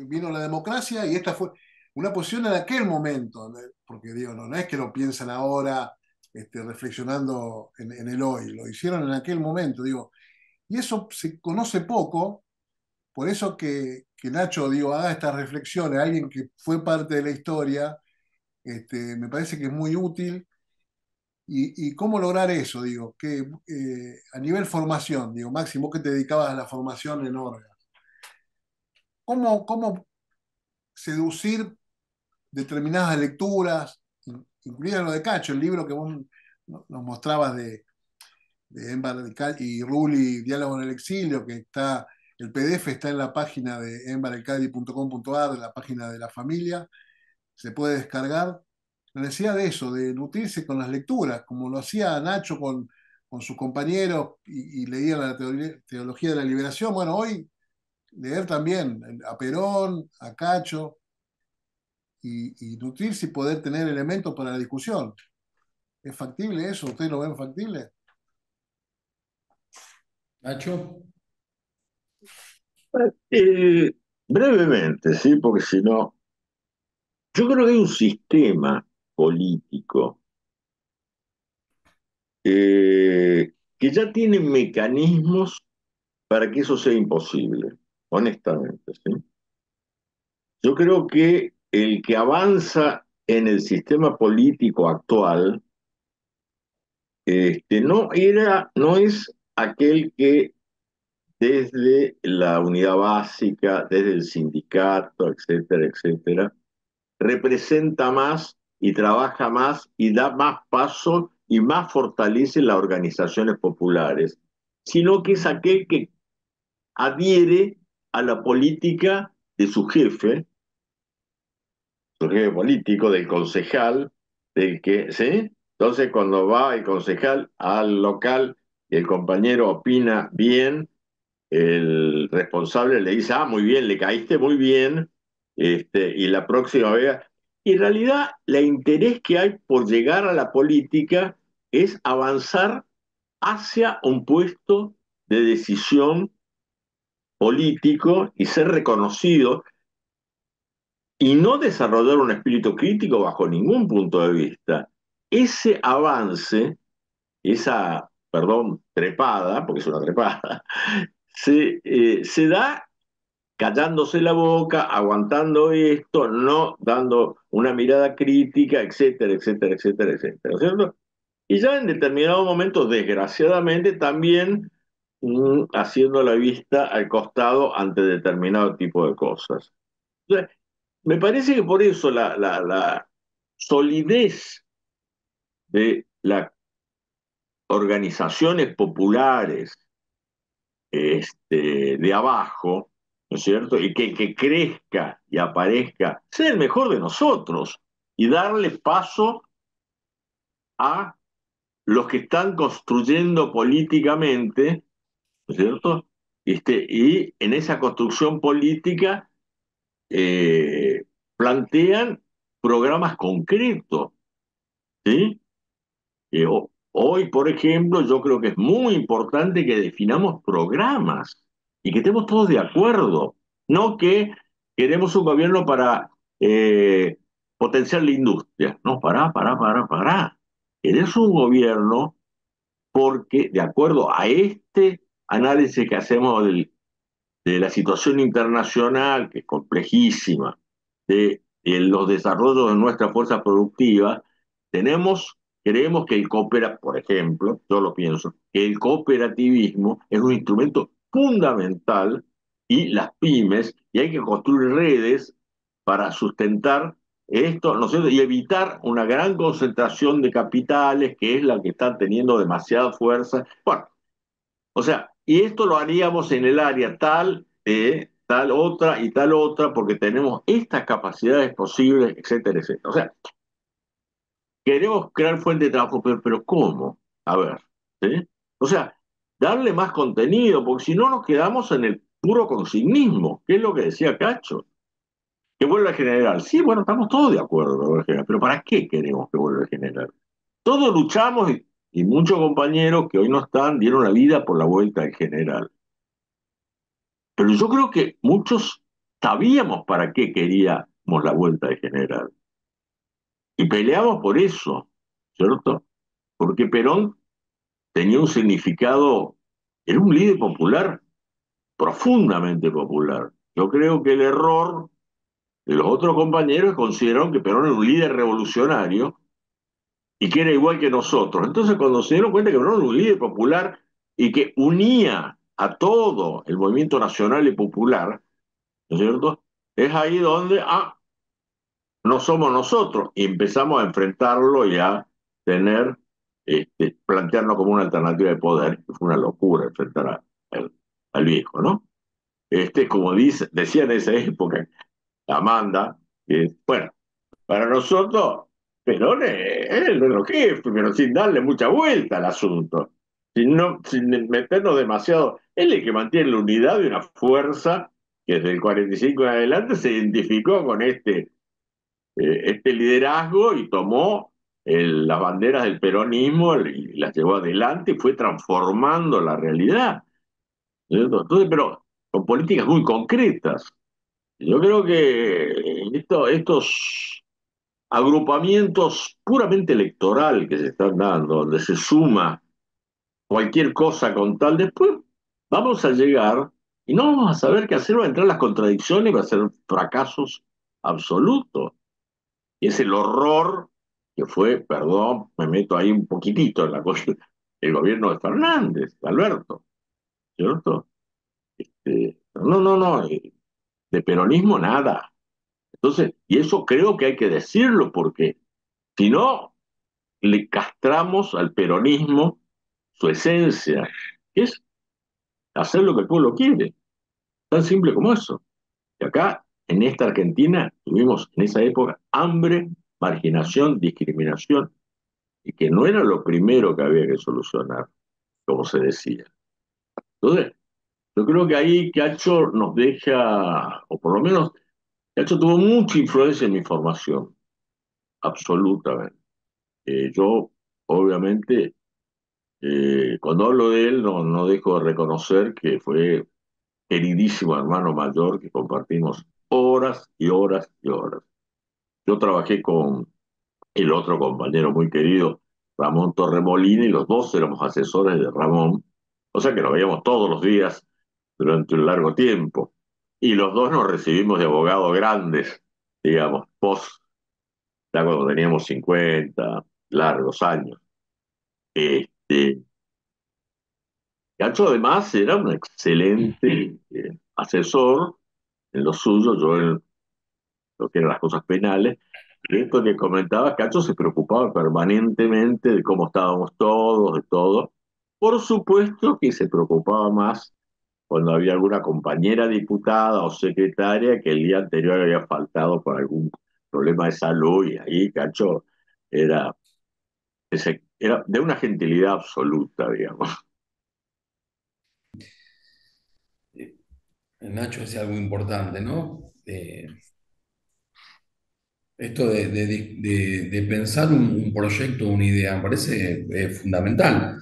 vino la democracia, y esta fue una posición en aquel momento, ¿no? Porque digo, no es que lo piensan ahora, reflexionando en el hoy, lo hicieron en aquel momento, digo, y eso se conoce poco, por eso que Nacho, digo, haga estas reflexiones, alguien que fue parte de la historia, me parece que es muy útil. Y cómo lograr eso? Digo, que a nivel formación, digo, Máximo, que te dedicabas a la formación en Orga, ¿cómo seducir determinadas lecturas, incluidas lo de Cacho, el libro que vos nos mostrabas de Enver y Rulli, Diálogo en el Exilio, que está, el PDF está en la página de enverelcadi.com.ar, de la página de la familia, se puede descargar. La necesidad de eso, de nutrirse con las lecturas, como lo hacía Nacho con sus compañeros y leía la teología de la liberación. Bueno, hoy leer también a Perón, a Cacho, y nutrirse y poder tener elementos para la discusión. ¿Es factible eso? ¿Ustedes lo ven factible? Nacho. Eh, brevemente, ¿sí? Porque si no, yo creo que hay un sistema político que ya tiene mecanismos para que eso sea imposible, honestamente, ¿sí? Yo creo que el que avanza en el sistema político actual no es aquel que desde la unidad básica, desde el sindicato, etcétera, etcétera, representa más y trabaja más y da más paso y más fortalece las organizaciones populares, sino que es aquel que adhiere a la política de su jefe político, del concejal, del que, ¿sí? Entonces, cuando va el concejal al local y el compañero opina bien, el responsable le dice, ah, muy bien, le caíste muy bien, y la próxima vez. Y en realidad, el interés que hay por llegar a la política es avanzar hacia un puesto de decisión político y ser reconocido y no desarrollar un espíritu crítico bajo ningún punto de vista. Ese avance, esa, perdón, trepada, porque es una trepada, se da callándose la boca, aguantando esto, no dando una mirada crítica, etcétera, etcétera, etcétera, etcétera, ¿cierto? Y ya en determinados momentos, desgraciadamente, también haciendo la vista al costado ante determinado tipo de cosas. Entonces, me parece que por eso la solidez de las organizaciones populares de abajo, ¿no es cierto? Y que crezca y aparezca, sea el mejor de nosotros y darle paso a los que están construyendo políticamente, ¿no es cierto? Y en esa construcción política eh, plantean programas concretos, ¿sí? Hoy, por ejemplo, yo creo que es muy importante que definamos programas y que estemos todos de acuerdo, no que queremos un gobierno para potenciar la industria. No, pará. Querés un gobierno porque, de acuerdo a este análisis que hacemos de la situación internacional, que es complejísima, de los desarrollos de nuestra fuerza productiva, creemos que por ejemplo, yo lo pienso, que el cooperativismo es un instrumento fundamental y las pymes, y hay que construir redes para sustentar esto, ¿no es cierto? Y evitar una gran concentración de capitales, que es la que está teniendo demasiada fuerza. Bueno, o sea, y esto lo haríamos en el área tal, tal otra y tal otra, porque tenemos estas capacidades posibles, etcétera, etcétera. O sea, queremos crear fuente de trabajo, pero ¿cómo? A ver, ¿sí? O sea, darle más contenido, porque si no nos quedamos en el puro consignismo, que es lo que decía Cacho, que vuelva a general. Sí, bueno, estamos todos de acuerdo que vuelva a general, pero ¿para qué queremos que vuelva a general? Todos luchamos y muchos compañeros que hoy no están dieron la vida por la vuelta al general. Pero yo creo que muchos sabíamos para qué queríamos la vuelta de general. Y peleamos por eso, ¿cierto? porque Perón tenía un significado, era un líder popular, profundamente popular. Yo creo que el error de los otros compañeros consideraron que Perón era un líder revolucionario y que era igual que nosotros. Entonces, cuando se dieron cuenta que Perón era un líder popular y que unía a todo el movimiento nacional y popular, ¿no es cierto? Es ahí donde, no somos nosotros, y empezamos a enfrentarlo y a tener, plantearnos como una alternativa de poder, que fue una locura enfrentar al viejo, ¿no? Como decía en esa época Amanda, bueno, para nosotros, Perón es nuestro jefe, pero sin darle mucha vuelta al asunto, sin meternos demasiado. Él es el que mantiene la unidad de una fuerza que desde el 45 en adelante se identificó con este liderazgo y tomó las banderas del peronismo y las llevó adelante y fue transformando la realidad. ¿Cierto? Entonces, pero con políticas muy concretas. Yo creo que estos agrupamientos puramente electoral que se están dando, donde se suma cualquier cosa con tal, después vamos a llegar y no vamos a saber qué hacer, va a entrar las contradicciones y va a ser fracasos absolutos. Y es el horror que fue, perdón, me meto ahí un poquitito en la cosa, el gobierno de Fernández, de Alberto, ¿cierto? No, no, no, de peronismo nada. Entonces, y eso creo que hay que decirlo porque si no, le castramos al peronismo su esencia, que es hacer lo que el pueblo quiere, tan simple como eso. Y acá, en esta Argentina, tuvimos en esa época hambre, marginación, discriminación, y que no era lo primero que había que solucionar, como se decía. Entonces, yo creo que ahí Cacho nos deja, o por lo menos Cacho tuvo mucha influencia en mi formación, absolutamente. Yo, obviamente, cuando hablo de él, no dejo de reconocer que fue queridísimo hermano mayor que compartimos horas y horas y horas. Yo trabajé con el otro compañero muy querido, Ramón Torremolina, y los dos éramos asesores de Ramón, o sea que lo veíamos todos los días durante un largo tiempo. Y los dos nos recibimos de abogados grandes, digamos, ya cuando teníamos 50 largos años. Este, Cacho además era un excelente asesor en lo suyo, yo en lo que eran las cosas penales. Y esto que comentaba, Cacho se preocupaba permanentemente de cómo estábamos todos, de todo. Por supuesto que se preocupaba más cuando había alguna compañera diputada o secretaria que el día anterior había faltado por algún problema de salud, y ahí Cacho era, era de una gentilidad absoluta, digamos. Nacho decía algo importante, ¿no? Esto de pensar un proyecto, una idea, me parece fundamental.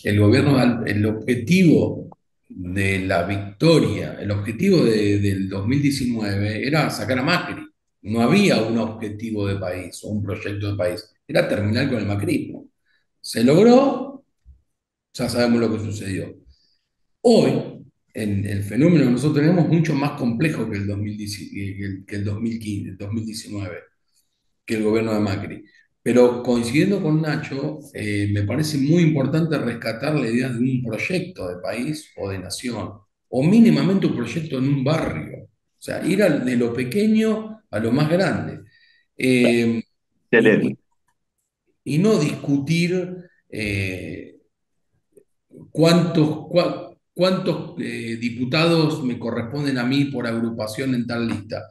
El objetivo de la victoria, el objetivo del 2019 era sacar a Macri. No había un objetivo de país o un proyecto de país, era terminar con el macrismo. Se logró, ya sabemos lo que sucedió. Hoy, el fenómeno que nosotros tenemos es mucho más complejo que el 2010 que el 2015, el 2019, que el gobierno de Macri. Pero coincidiendo con Nacho, me parece muy importante rescatar la idea de un proyecto de país o de nación, o mínimamente un proyecto en un barrio. O sea, ir de lo pequeño a lo más grande. Eh, y, Excelente. y- y no discutir cuántos diputados me corresponden a mí por agrupación en tal lista.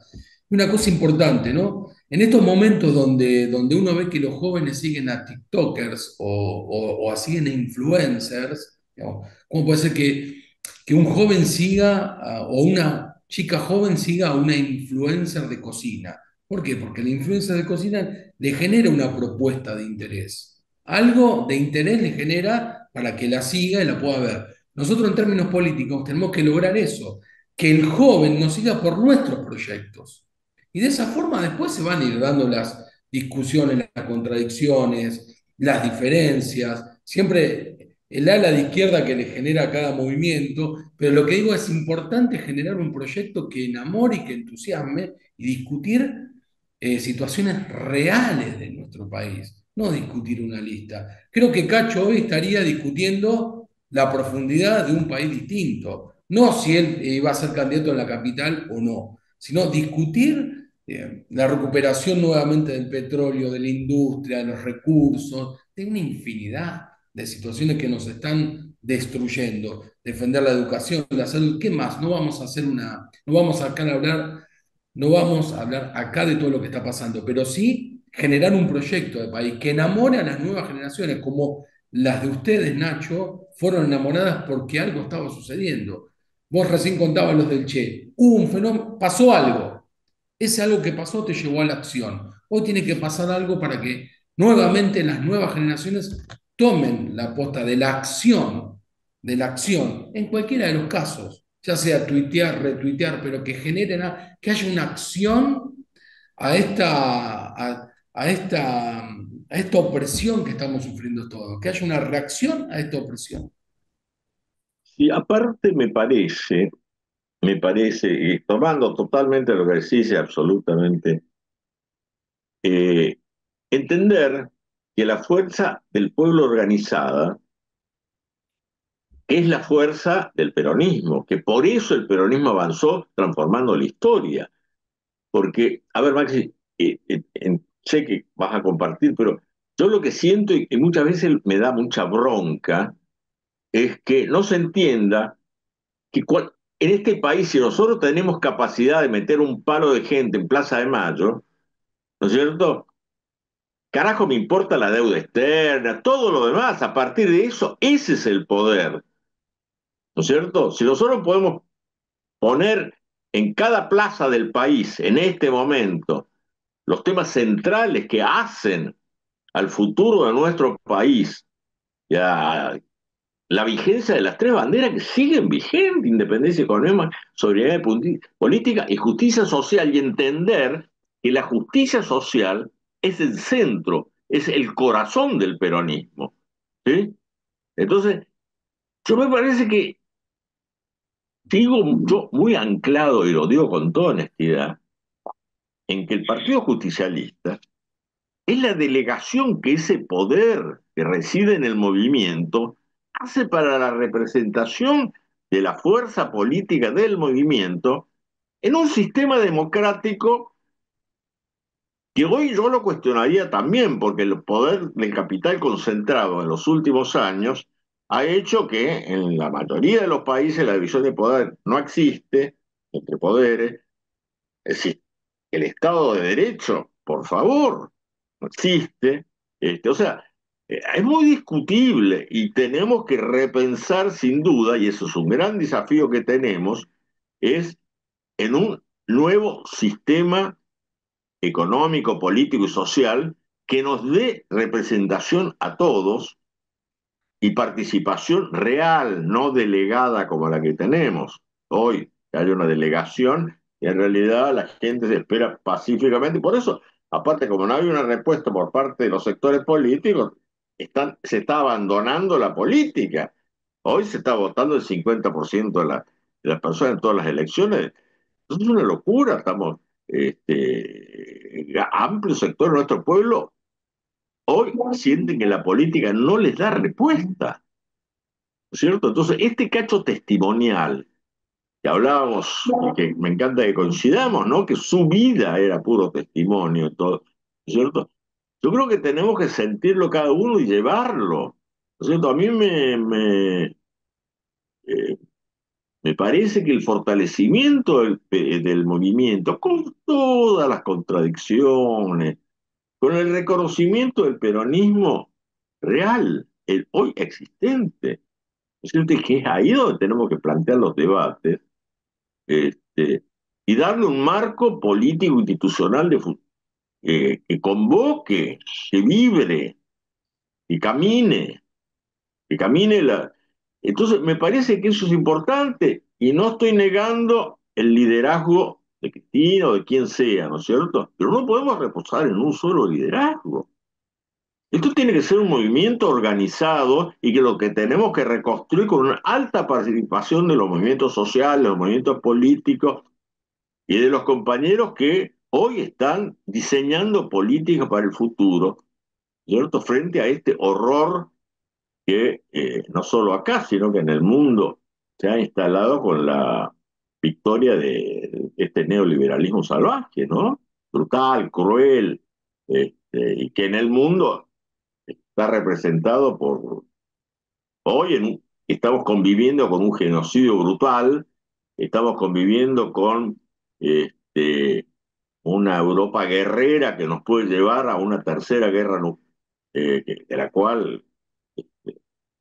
Una cosa importante, ¿no? En estos momentos donde uno ve que los jóvenes siguen a TikTokers o siguen a influencers, digamos, ¿cómo puede ser que un joven siga o una chica joven siga a una influencer de cocina? ¿Por qué? Porque la influencer de cocina le genera una propuesta de interés. Algo de interés le genera para que la siga y la pueda ver. Nosotros en términos políticos tenemos que lograr eso, que el joven nos siga por nuestros proyectos. Y de esa forma después se van a ir dando las discusiones, las contradicciones, las diferencias, siempre el ala de izquierda que le genera cada movimiento, pero lo que digo es importante generar un proyecto que enamore y que entusiasme y discutir situaciones reales de nuestro país, no discutir una lista. Creo que Cacho hoy estaría discutiendo la profundidad de un país distinto, no si él iba a ser candidato en la capital o no, sino discutir la recuperación nuevamente del petróleo, de la industria, de los recursos, de una infinidad de situaciones que nos están destruyendo. Defender la educación, la salud, ¿qué más? No vamos a acá a hablar, no vamos a hablar acá de todo lo que está pasando, pero sí generar un proyecto de país que enamore a las nuevas generaciones, como las de ustedes, Nacho, fueron enamoradas porque algo estaba sucediendo. Vos recién contabas los del Che. Hubo un fenómeno, pasó algo. Ese algo que pasó te llevó a la acción. Hoy tiene que pasar algo para que nuevamente las nuevas generaciones tomen la posta de la acción, en cualquiera de los casos, ya sea tuitear, retuitear, pero que generen, que haya una acción a esta opresión que estamos sufriendo todos, que haya una reacción a esta opresión. Y aparte me parece, y tomando totalmente lo que decís, absolutamente, eh, entender que la fuerza del pueblo organizada es la fuerza del peronismo, que por eso el peronismo avanzó transformando la historia. Porque, a ver, Maxi, sé que vas a compartir, pero yo lo que siento y muchas veces me da mucha bronca es que no se entienda que en este país, si nosotros tenemos capacidad de meter un palo de gente en Plaza de Mayo, ¿no es cierto? Carajo, me importa la deuda externa, todo lo demás, a partir de eso, ese es el poder, ¿no es cierto? Si nosotros podemos poner en cada plaza del país, en este momento, los temas centrales que hacen al futuro de nuestro país, ya, la vigencia de las tres banderas que siguen vigentes: independencia económica, soberanía política y justicia social, y entender que la justicia social es el centro, es el corazón del peronismo. ¿Sí? Entonces, yo me parece que sigo yo muy anclado, y lo digo con toda honestidad, en que el Partido Justicialista es la delegación que ese poder que reside en el movimiento hace para la representación de la fuerza política del movimiento en un sistema democrático que hoy yo lo cuestionaría también, porque el poder del capital concentrado en los últimos años ha hecho que en la mayoría de los países la división de poder no existe entre poderes. Es decir, el Estado de Derecho, por favor, no existe. O sea, es muy discutible y tenemos que repensar sin duda, y eso es un gran desafío que tenemos, es en un nuevo sistema económico, político y social que nos dé representación a todos y participación real, no delegada como la que tenemos hoy, que hay una delegación y en realidad la gente se espera pacíficamente. Y por eso, aparte, como no hay una respuesta por parte de los sectores políticos, se está abandonando la política. Hoy se está votando el 50% de las personas en todas las elecciones. Eso es una locura. Estamos, amplio sector de nuestro pueblo hoy sienten que la política no les da respuesta. ¿Cierto? Entonces, este cacho testimonial que hablábamos y que me encanta que coincidamos, ¿no? Que su vida era puro testimonio, todo, ¿cierto? Yo creo que tenemos que sentirlo cada uno y llevarlo, ¿cierto? A mí eh, me parece que el fortalecimiento del movimiento, con todas las contradicciones, con el reconocimiento del peronismo real, el hoy existente, es cierto que es ahí donde tenemos que plantear los debates, este, y darle un marco político institucional que convoque, que vibre, que camine, que camine la... Entonces, me parece que eso es importante y no estoy negando el liderazgo de Cristina o de quien sea, ¿no es cierto? Pero no podemos reposar en un solo liderazgo. Esto tiene que ser un movimiento organizado y que lo que tenemos que reconstruir con una alta participación de los movimientos sociales, los movimientos políticos y de los compañeros que hoy están diseñando políticas para el futuro, ¿cierto? Frente a este horror que no solo acá, sino que en el mundo se ha instalado con la victoria de este neoliberalismo salvaje, ¿no? Brutal, cruel, y que en el mundo está representado por... Hoy estamos conviviendo con un genocidio brutal, estamos conviviendo con una Europa guerrera que nos puede llevar a una tercera guerra de la cual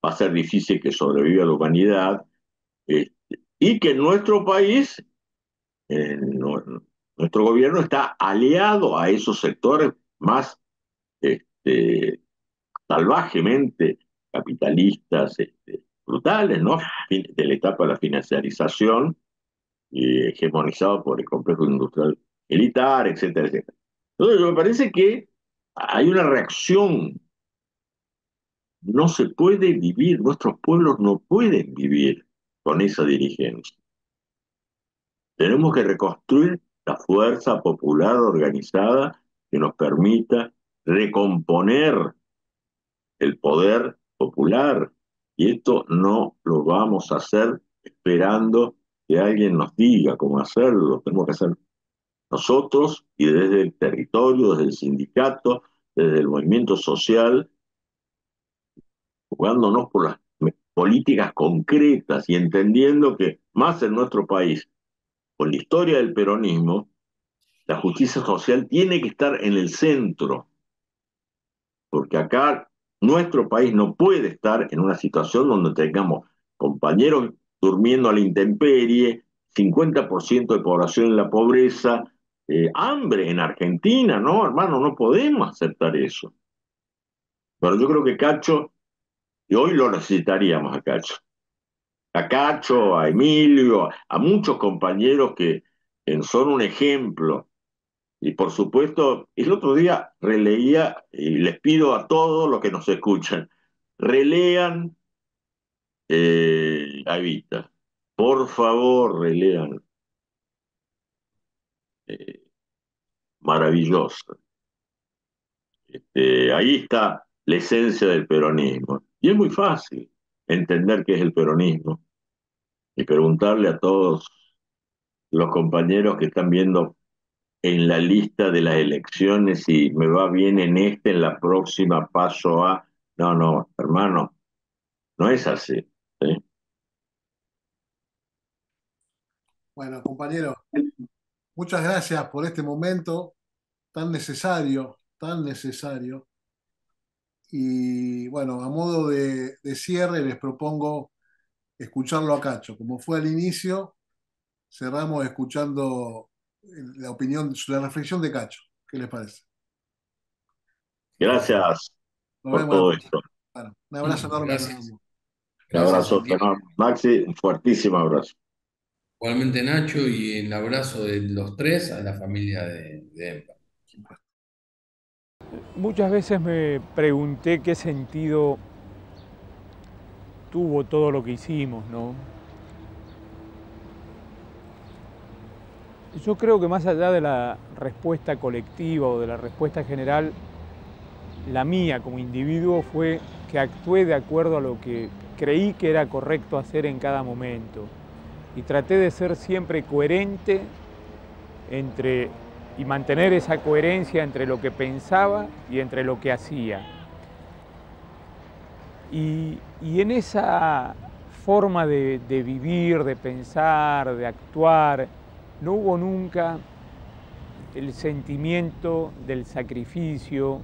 va a ser difícil que sobreviva la humanidad, y que en nuestro país, nuestro gobierno está aliado a esos sectores más este, salvajemente capitalistas, brutales, ¿no? De la etapa de la financiarización, hegemonizado por el complejo industrial militar, etcétera, etcétera. Entonces, me parece que hay una reacción. No se puede vivir, nuestros pueblos no pueden vivir con esa dirigencia. Tenemos que reconstruir la fuerza popular organizada que nos permita recomponer el poder popular. Y esto no lo vamos a hacer esperando que alguien nos diga cómo hacerlo. Lo tenemos que hacer nosotros y desde el territorio, desde el sindicato, desde el movimiento social, jugándonos por las políticas concretas y entendiendo que más en nuestro país, con la historia del peronismo, la justicia social tiene que estar en el centro, porque acá nuestro país no puede estar en una situación donde tengamos compañeros durmiendo a la intemperie, 50% de población en la pobreza, hambre en Argentina, ¿no, hermano? No podemos aceptar eso. Pero yo creo que Cacho, y hoy lo necesitaríamos a Cacho, a Emilio, a muchos compañeros que son un ejemplo. Y por supuesto, el otro día releía, y les pido a todos los que nos escuchan, relean a Evita. Por favor, relean. Eh, Maravilloso. Ahí está la esencia del peronismo. Y es muy fácil entender qué es el peronismo y preguntarle a todos los compañeros que están viendo en la lista de las elecciones si me va bien en en la próxima paso a... No, no, hermano, no es así. ¿Sí? Bueno, compañero, muchas gracias por este momento tan necesario, tan necesario. Y bueno, a modo de cierre les propongo escucharlo a Cacho. Como fue al inicio, cerramos escuchando la opinión, la reflexión de Cacho. ¿Qué les parece? Gracias Nos por vemos la todo próxima. esto. Bueno, un abrazo enorme para Gracias. ambos. Un Gracias, abrazo, Santiago. Maxi, un fuertísimo abrazo. Igualmente, Nacho, y el abrazo de los tres a la familia de Emma. Muchas veces me pregunté qué sentido tuvo todo lo que hicimos, ¿no? Yo creo que más allá de la respuesta colectiva o de la respuesta general, la mía como individuo fue que actué de acuerdo a lo que creí que era correcto hacer en cada momento. Y traté de ser siempre coherente y mantener esa coherencia entre lo que pensaba y entre lo que hacía. Y en esa forma de vivir, de pensar, de actuar, no hubo nunca el sentimiento del sacrificio,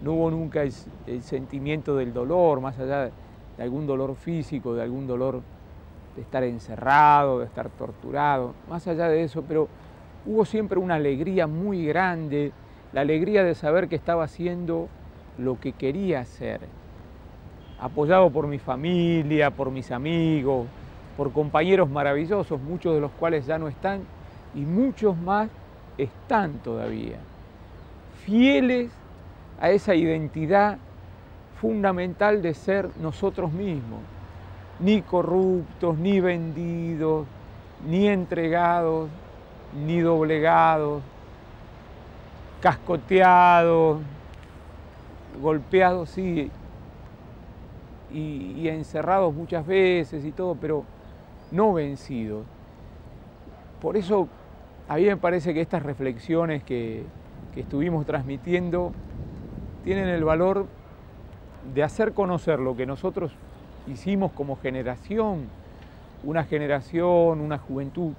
no hubo nunca el sentimiento del dolor, más allá de algún dolor físico, de algún dolor de estar encerrado, de estar torturado, más allá de eso, pero hubo siempre una alegría muy grande, la alegría de saber que estaba haciendo lo que quería hacer, apoyado por mi familia, por mis amigos, por compañeros maravillosos, muchos de los cuales ya no están, y muchos más están todavía, fieles a esa identidad fundamental de ser nosotros mismos, ni corruptos, ni vendidos, ni entregados, ni doblegados, cascoteados, golpeados, sí, y encerrados muchas veces y todo, pero no vencidos. Por eso a mí me parece que estas reflexiones que estuvimos transmitiendo tienen el valor de hacer conocer lo que nosotros hicimos como generación, una juventud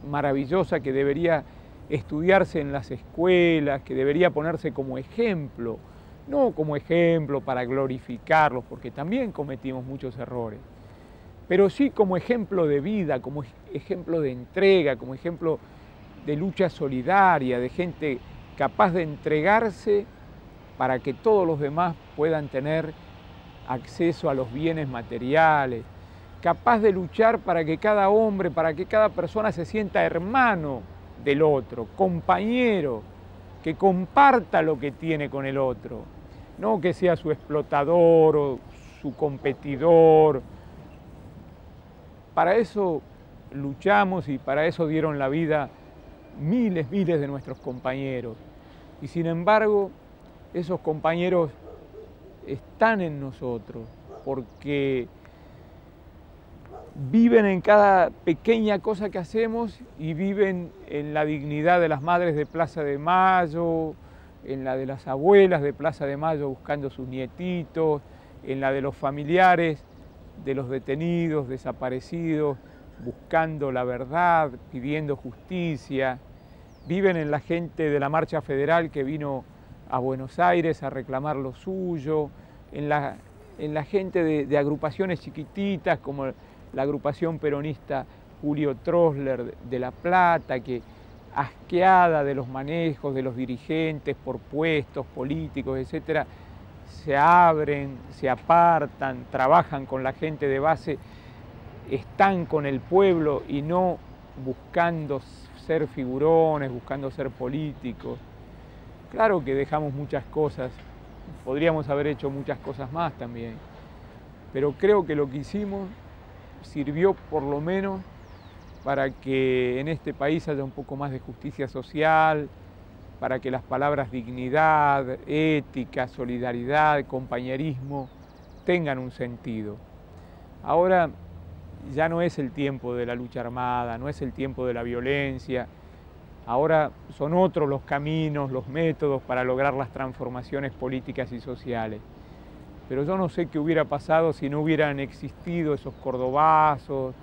maravillosa que debería estudiarse en las escuelas, que debería ponerse como ejemplo, no como ejemplo para glorificarlos, porque también cometimos muchos errores, pero sí como ejemplo de vida, como ejemplo de entrega, como ejemplo de lucha solidaria, de gente capaz de entregarse para que todos los demás puedan tener acceso a los bienes materiales, capaz de luchar para que cada hombre, para que cada persona se sienta hermano del otro, compañero, que comparta lo que tiene con el otro, no que sea su explotador o su competidor. Para eso luchamos y para eso dieron la vida miles de nuestros compañeros. Y sin embargo, esos compañeros están en nosotros, porque viven en cada pequeña cosa que hacemos y viven en la dignidad de las madres de Plaza de Mayo, en la de las abuelas de Plaza de Mayo buscando sus nietitos, en la de los familiares de los detenidos, desaparecidos, buscando la verdad, pidiendo justicia. Viven en la gente de la Marcha Federal que vino a Buenos Aires a reclamar lo suyo, en la gente de agrupaciones chiquititas como la agrupación peronista Julio Trosler de La Plata, que asqueada de los manejos de los dirigentes por puestos políticos, etcétera, se abren, se apartan, trabajan con la gente de base, están con el pueblo y no buscando ser figurones, buscando ser políticos. Claro que dejamos muchas cosas, podríamos haber hecho muchas cosas más también, pero creo que lo que hicimos sirvió por lo menos para que en este país haya un poco más de justicia social, para que las palabras dignidad, ética, solidaridad, compañerismo tengan un sentido. Ahora ya no es el tiempo de la lucha armada, no es el tiempo de la violencia. Ahora son otros los caminos, los métodos para lograr las transformaciones políticas y sociales. Pero yo no sé qué hubiera pasado si no hubieran existido esos cordobazos,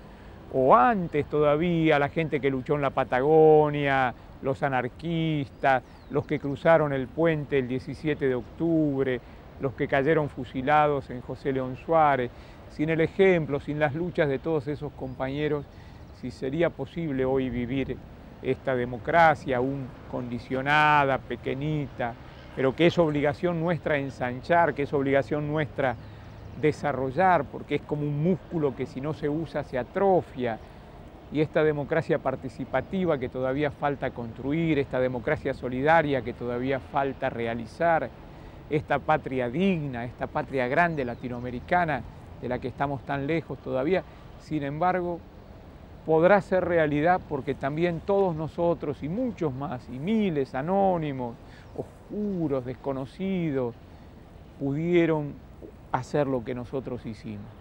o antes todavía la gente que luchó en la Patagonia, los anarquistas, los que cruzaron el puente el 17 de octubre, los que cayeron fusilados en José León Suárez. Sin el ejemplo, sin las luchas de todos esos compañeros, si sería posible hoy vivir esta democracia aún condicionada, pequeñita, pero que es obligación nuestra ensanchar, que es obligación nuestra desarrollar, porque es como un músculo que si no se usa se atrofia. Y esta democracia participativa que todavía falta construir, esta democracia solidaria que todavía falta realizar, esta patria digna, esta patria grande latinoamericana de la que estamos tan lejos todavía, sin embargo, podrá ser realidad porque también todos nosotros y muchos más, y miles anónimos, oscuros, desconocidos, pudieron hacer lo que nosotros hicimos.